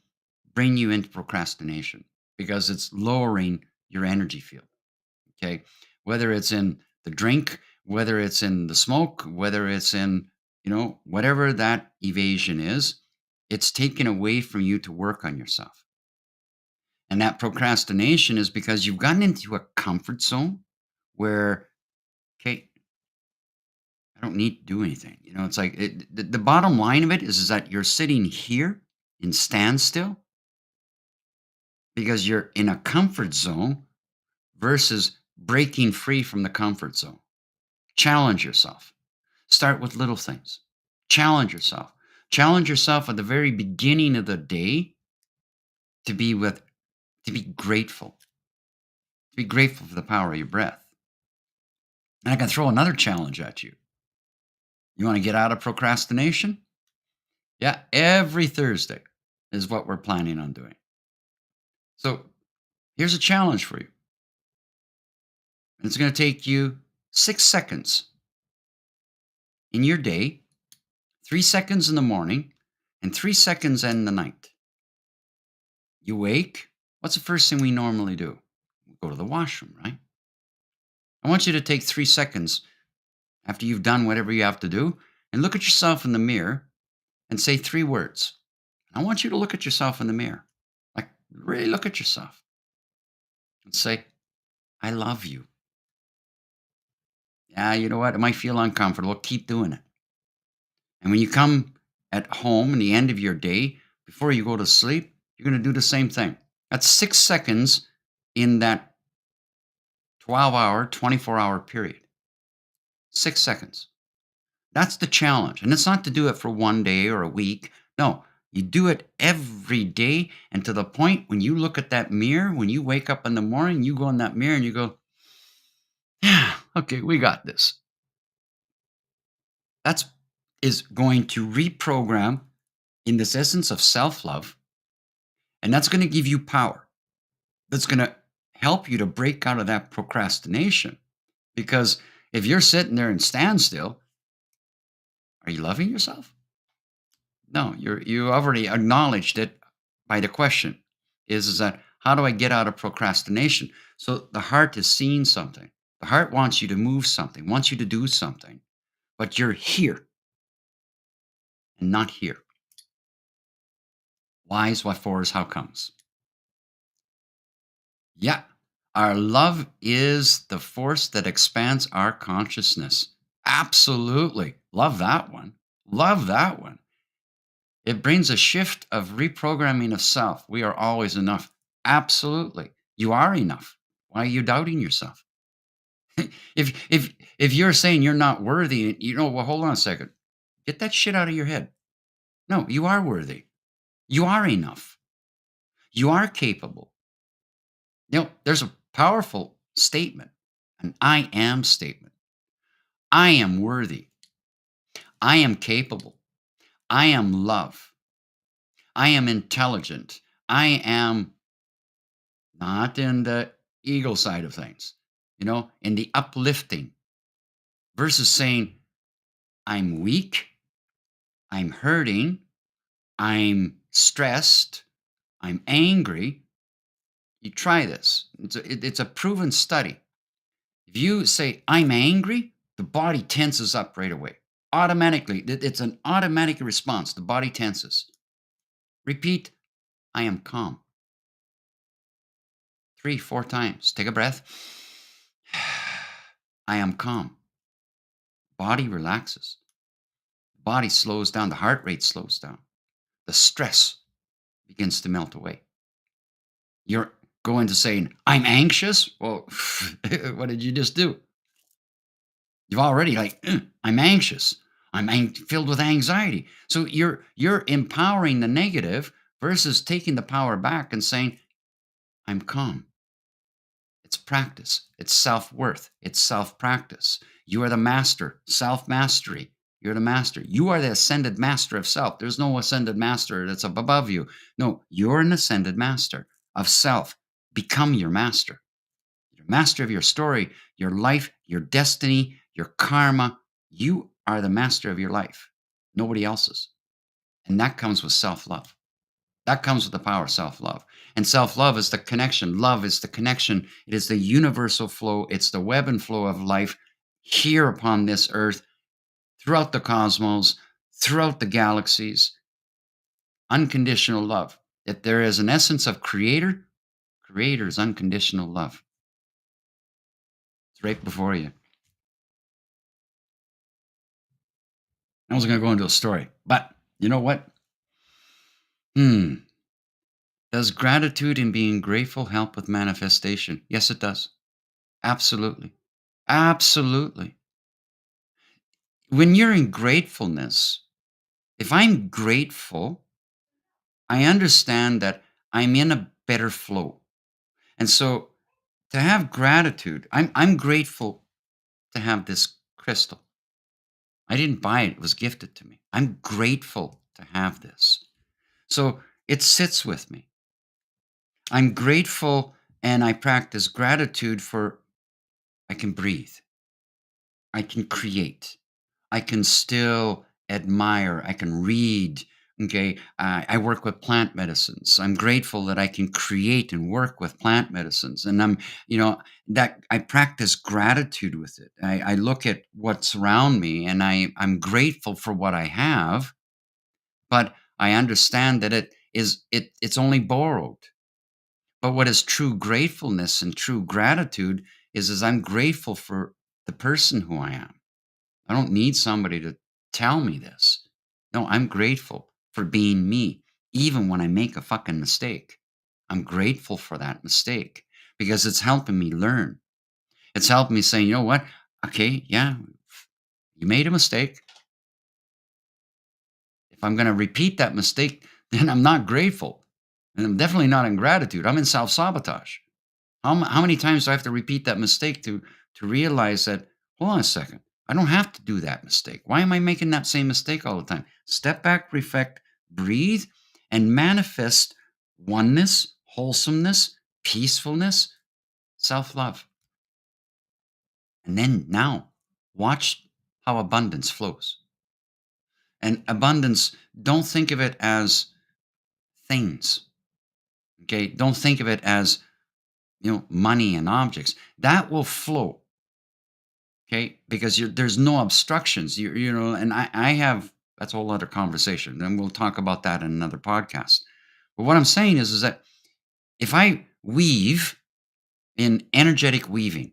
bring you into procrastination because it's lowering your energy field. Okay. Whether it's in the drink, whether it's in the smoke, whether it's in, whatever that evasion is, it's taken away from you to work on yourself. And that procrastination is because you've gotten into a comfort zone where, okay, I don't need to do anything. It's like the bottom line of it is that you're sitting here in standstill because you're in a comfort zone versus breaking free from the comfort zone. Challenge yourself. Start with little things. Challenge yourself. Challenge yourself at the very beginning of the day to be with to be grateful. To be grateful for the power of your breath. And I can throw another challenge at you. You want to get out of procrastination? Yeah, every Thursday is what we're planning on doing. So here's a challenge for you. It's going to take you 6 seconds in your day, 3 seconds in the morning, and 3 seconds in the night. You wake. What's the first thing we normally do? We go to the washroom, right? I want you to take 3 seconds after you've done whatever you have to do and look at yourself in the mirror and say 3 words. I want you to look at yourself in the mirror. Like, really look at yourself and say, I love you. Yeah, you know what? It might feel uncomfortable. Keep doing it. And when you come at home in the end of your day, before you go to sleep, you're going to do the same thing. That's 6 seconds in that 12-hour, 24-hour period. 6 seconds. That's the challenge. And it's not to do it for one day or a week. No, you do it every day. And to the point when you look at that mirror, when you wake up in the morning, you go in that mirror and you go, yeah, okay, we got this. That's is going to reprogram in this essence of self-love. And that's going to give you power. That's going to help you to break out of that procrastination. Because if you're sitting there and stand still, are you loving yourself? No, you already acknowledged it by the question. Is that how do I get out of procrastination? So the heart is seeing something. The heart wants you to move something, wants you to do something, but you're here and not here. Whys, what fors, how comes? Yeah. Our love is the force that expands our consciousness. Absolutely. Love that one. Love that one. It brings a shift of reprogramming of self. We are always enough. Absolutely. You are enough. Why are you doubting yourself? If you're saying you're not worthy, well, hold on a second. Get that shit out of your head. No, you are worthy. You are enough. You are capable. There's a powerful statement, an I am statement. I am worthy. I am capable. I am love. I am intelligent. I am not in the ego side of things, in the uplifting versus saying, I'm weak. I'm hurting. I'm stressed. I'm angry. You try this. It's a proven study. If you say, I'm angry, the body tenses up right away. Automatically. It's an automatic response. The body tenses. Repeat, I am calm. 3, 4 times. Take a breath. I am calm. Body relaxes. Body slows down. The heart rate slows down. The stress begins to melt away. You're going to saying, I'm anxious. Well, what did you just do? You've already I'm anxious. Filled with anxiety. So you're empowering the negative versus taking the power back and saying, I'm calm. It's practice. It's self-worth. It's self-practice. You are the master. Self-mastery. You're the master. You are the ascended master of self. There's no ascended master that's up above you. No, you're an ascended master of self. Become your master. You're master of your story, your life, your destiny, your karma. You are the master of your life. Nobody else's. And that comes with self-love. That comes with the power of self-love. And self-love is the connection. Love is the connection. It is the universal flow. It's the web and flow of life here upon this earth, throughout the cosmos, throughout the galaxies. Unconditional love. If there is an essence of creator, creator is unconditional love. It's right before you. I was going to go into a story, but you know what? Does gratitude and being grateful help with manifestation? Yes, it does. Absolutely. Absolutely. When you're in gratefulness, if I'm grateful, I understand that I'm in a better flow. And so to have gratitude, I'm grateful to have this crystal. I didn't buy it, it was gifted to me. I'm grateful to have this. So it sits with me. I'm grateful and I practice gratitude for I can breathe. I can create. I can still admire. I can read. Okay. I work with plant medicines. I'm grateful that I can create and work with plant medicines. And you know, that I practice gratitude with it. I look at what's around me and I'm grateful for what I have, but I understand that it's only borrowed. But what is true gratefulness and true gratitude is I'm grateful for the person who I am. I don't need somebody to tell me this. No, I'm grateful for being me, even when I make a fucking mistake. I'm grateful for that mistake because it's helping me learn. It's helping me say, you know what? Okay, yeah, you made a mistake. If I'm going to repeat that mistake, then I'm not grateful. And I'm definitely not in gratitude. I'm in self sabotage. How many times do I have to repeat that mistake to realize that, hold on a second, I don't have to do that mistake. Why am I making that same mistake all the time? Step back, reflect, breathe, and manifest oneness, wholesomeness, peacefulness, self love. And then now, watch how abundance flows. And abundance, don't think of it as things. Okay. Don't think of it as, money and objects. That will flow. Okay, because there's no obstructions. And I have that's a whole other conversation. And we'll talk about that in another podcast. But what I'm saying is that if I weave in energetic weaving,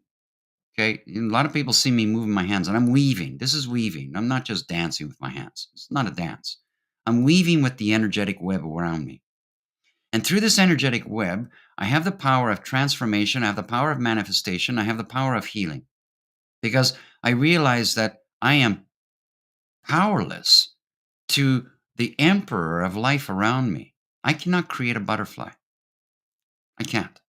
okay, a lot of people see me moving my hands, and I'm weaving. This is weaving. I'm not just dancing with my hands. It's not a dance. I'm weaving with the energetic web around me. And through this energetic web, I have the power of transformation. I have the power of manifestation. I have the power of healing because I realize that I am powerless to the emperor of life around me. I cannot create a butterfly. I can't.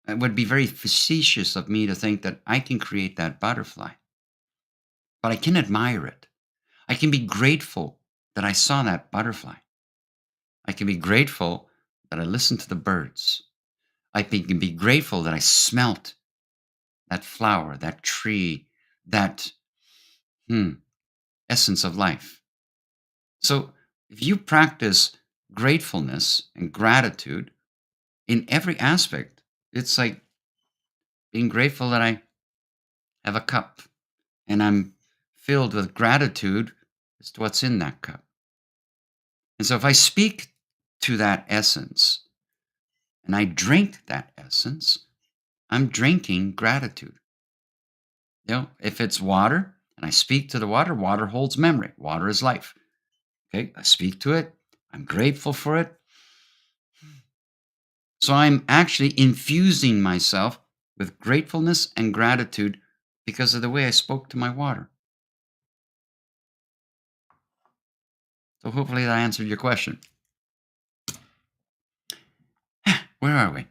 It would be very facetious of me to think that I can create that butterfly, but I can admire it. I can be grateful that I saw that butterfly. I can be grateful that I listened to the birds. Can be grateful that I smelt that flower, that tree, that essence of life. So if you practice gratefulness and gratitude in every aspect, it's like being grateful that I have a cup and I'm filled with gratitude as to what's in that cup. And so if I speak to that essence and I drink that essence, I'm drinking gratitude. If it's water and I speak to the water, water holds memory. Water is life. Okay, I speak to it. I'm grateful for it. So I'm actually infusing myself with gratefulness and gratitude because of the way I spoke to my water. So hopefully that answered your question. Where are we?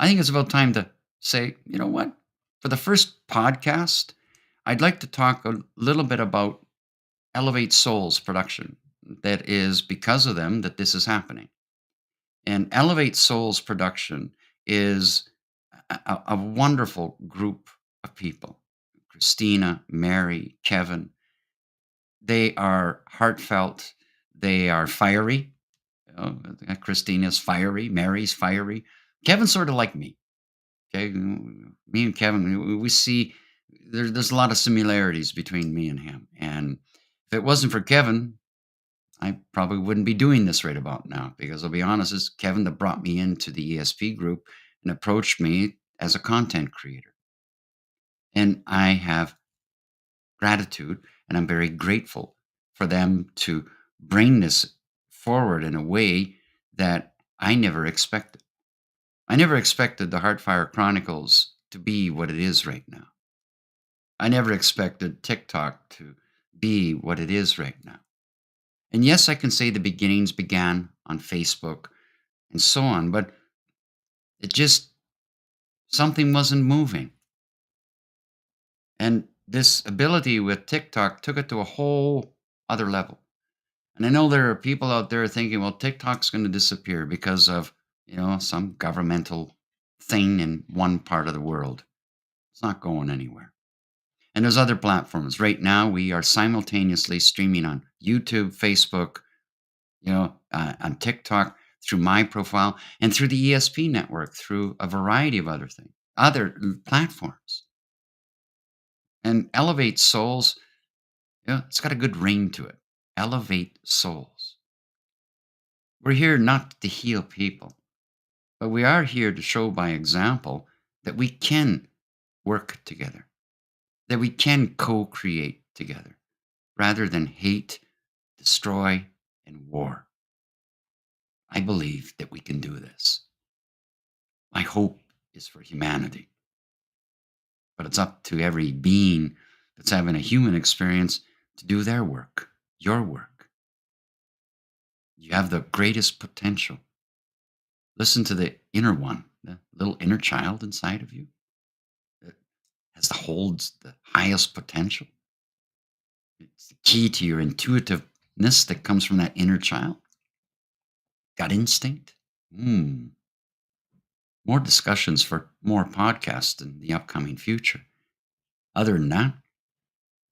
I think it's about time to say, you know what? For the first podcast, I'd like to talk a little bit about Elevate Souls production. That is because of them that this is happening. And Elevate Souls production is a wonderful group of people. Christina, Mary, Kevin. They are heartfelt. They are fiery. Christina's fiery. Mary's fiery. Kevin's sort of like me. Okay, me and Kevin, we see there's a lot of similarities between me and him. And if it wasn't for Kevin, I probably wouldn't be doing this right about now because I'll be honest, it's Kevin that brought me into the ESP group and approached me as a content creator. And I have gratitude and I'm very grateful for them to bring this forward in a way that I never expected. I never expected the Heartfire Chronicles to be what it is right now. I never expected TikTok to be what it is right now. And yes, I can say the beginnings began on Facebook and so on, but it just, something wasn't moving. And this ability with TikTok took it to a whole other level. And I know there are people out there thinking, well, TikTok's going to disappear because of, some governmental thing in one part of the world. It's not going anywhere. And there's other platforms. Right now, we are simultaneously streaming on YouTube, Facebook, on TikTok, through my profile, and through the ESP network, through a variety of other things, platforms. And Elevate Souls, it's got a good ring to it. Elevate Souls. We're here not to heal people, but we are here to show by example that we can work together, that we can co create together rather than hate, destroy, and war. I believe that we can do this. My hope is for humanity, but it's up to every being that's having a human experience to do their work, your work. You have the greatest potential. Listen to the inner one, the little inner child inside of you that holds the highest potential. It's the key to your intuitiveness that comes from that inner child. Gut instinct. More discussions for more podcasts in the upcoming future. Other than that,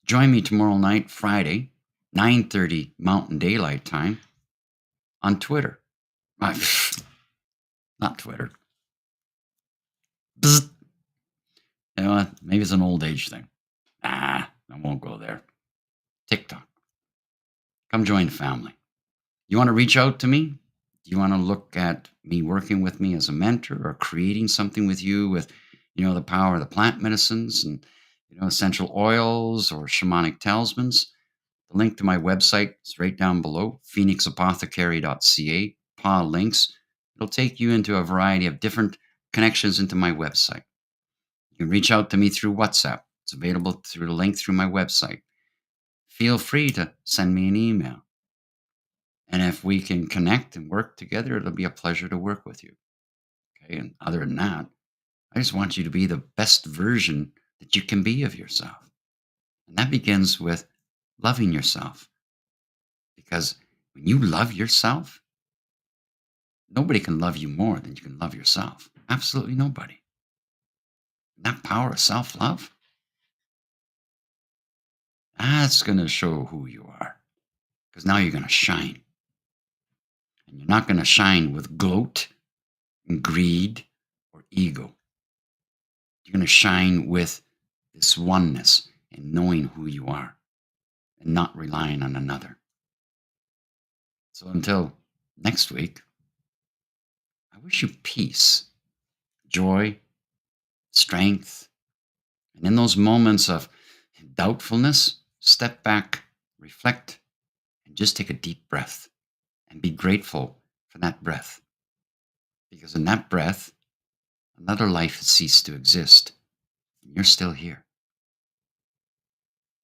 join me tomorrow night, Friday, 9:30 Mountain Daylight Time on Twitter. Not Twitter. Bzz. You know what? Maybe it's an old age thing. I won't go there. TikTok. Come join the family. You want to reach out to me? Do you want to look at me working with me as a mentor or creating something with you with, the power of the plant medicines and, essential oils or shamanic talismans? The link to my website is right down below, phoenixapothecary.ca. PA links. It'll take you into a variety of different connections into my website. You can reach out to me through WhatsApp. It's available through the link through my website. Feel free to send me an email. And if we can connect and work together, it'll be a pleasure to work with you. Okay. And other than that, I just want you to be the best version that you can be of yourself. And that begins with loving yourself. Because when you love yourself, nobody can love you more than you can love yourself. Absolutely nobody. And that power of self love, that's going to show who you are. Because now you're going to shine. And you're not going to shine with gloat and greed or ego. You're going to shine with this oneness and knowing who you are and not relying on another. So until next week, I wish you peace, joy, strength. And in those moments of doubtfulness, step back, reflect, and just take a deep breath and be grateful for that breath. Because in that breath, another life has ceased to exist, and you're still here.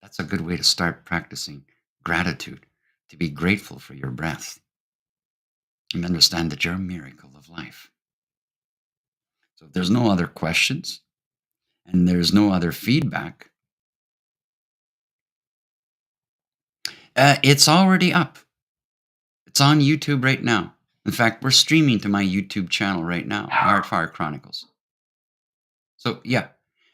That's a good way to start practicing gratitude, to be grateful for your breath and understand that you're a miracle of life. So if there's no other questions and there's no other feedback, it's already up. It's on YouTube right now. In fact, we're streaming to my YouTube channel right now, Heartfire Chronicles. So, yeah.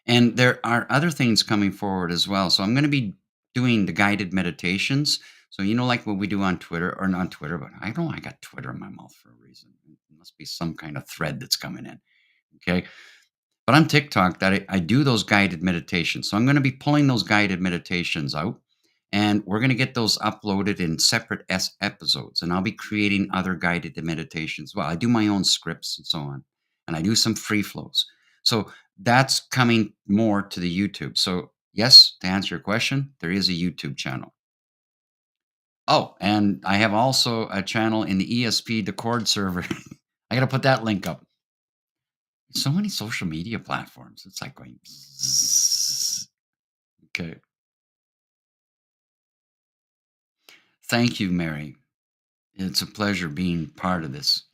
And there are other things coming forward as well. So, I'm going to be doing the guided meditations. So, like what we do on Twitter, or not Twitter, but I know I got Twitter in my mouth for a reason. It must be some kind of thread that's coming in. Okay. But on TikTok, that I do those guided meditations. So, I'm going to be pulling those guided meditations out. And we're going to get those uploaded in separate episodes. And I'll be creating other guided meditations. Well, I do my own scripts and so on. And I do some free flows. So that's coming more to the YouTube. So, yes, to answer your question, there is a YouTube channel. Oh, and I have also a channel in the ESP Discord server. I got to put that link up. So many social media platforms. It's like going bzzz. Okay. Thank you, Mary. It's a pleasure being part of this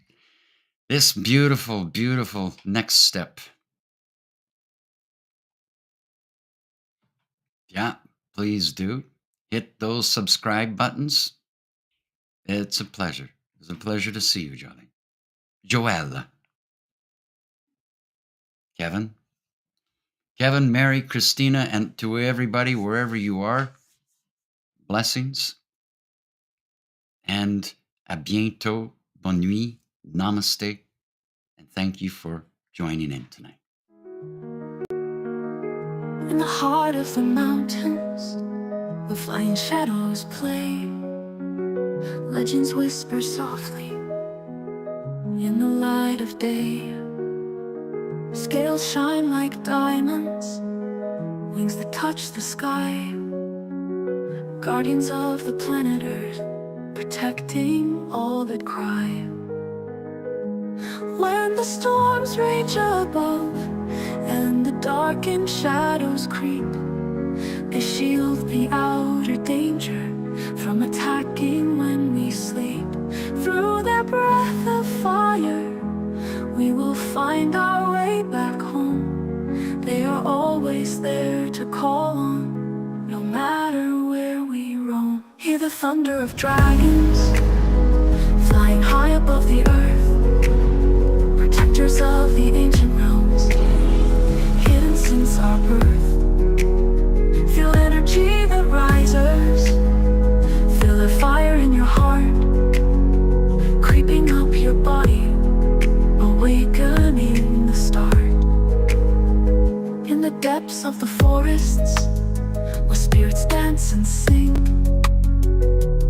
beautiful, beautiful next step. Yeah, please do hit those subscribe buttons. It's a pleasure. It's a pleasure to see you, Johnny. Joella, Kevin, Mary, Christina, and to everybody, wherever you are, blessings and à bientôt. Bonne nuit. Namaste. And thank you for joining in tonight. In the heart of the mountains, where flying shadows play, legends whisper softly in the light of day. Scales shine like diamonds, wings that touch the sky, guardians of the planet Earth, protecting all that cry. When the storms rage above and the darkened shadows creep, they shield the outer danger from attacking when we sleep. Through their breath of fire, we will find our way back home. They are always there to call on, no matter where we roam. Hear the thunder of dragons flying high above the earth, protectors of the ancient realms, hidden since our birth. Feel energy that rises, feel the fire in your heart, creeping up your body, awakening the start. In the depths of the forests, where spirits dance and sing,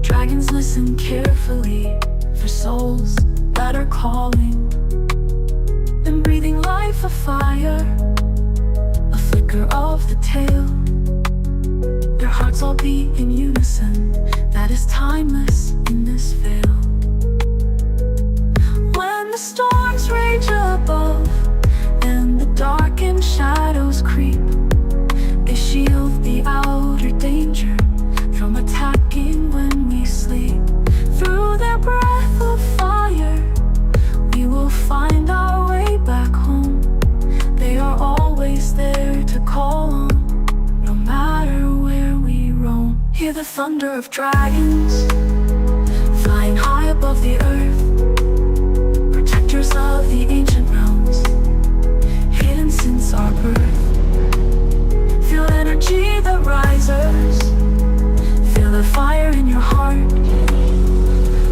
dragons listen carefully for souls that are calling. Then breathing life of fire, a flicker of the tail, their hearts all beat in unison, that is timeless in this veil. When the storms rage above and the darkened shadows creep, they shield the outer danger from attacking when we sleep. Through their breath of fire, we will find our way back home. They are always there to call on, no matter where we roam. Hear the thunder of dragons flying high above the earth, protectors of the ancient realms, hidden since our birth. Feel energy that rises, feel the fire in your heart,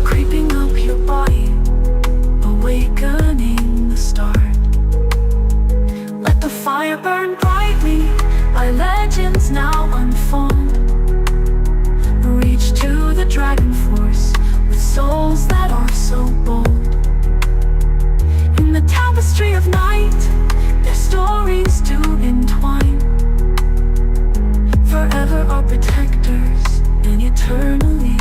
creeping up your body, awakening the start. Let the fire burn brightly, our legends now unfold. Reach to the dragon force with souls that are so bold. In the tapestry of night, their stories do entwine, forever our protectors and eternally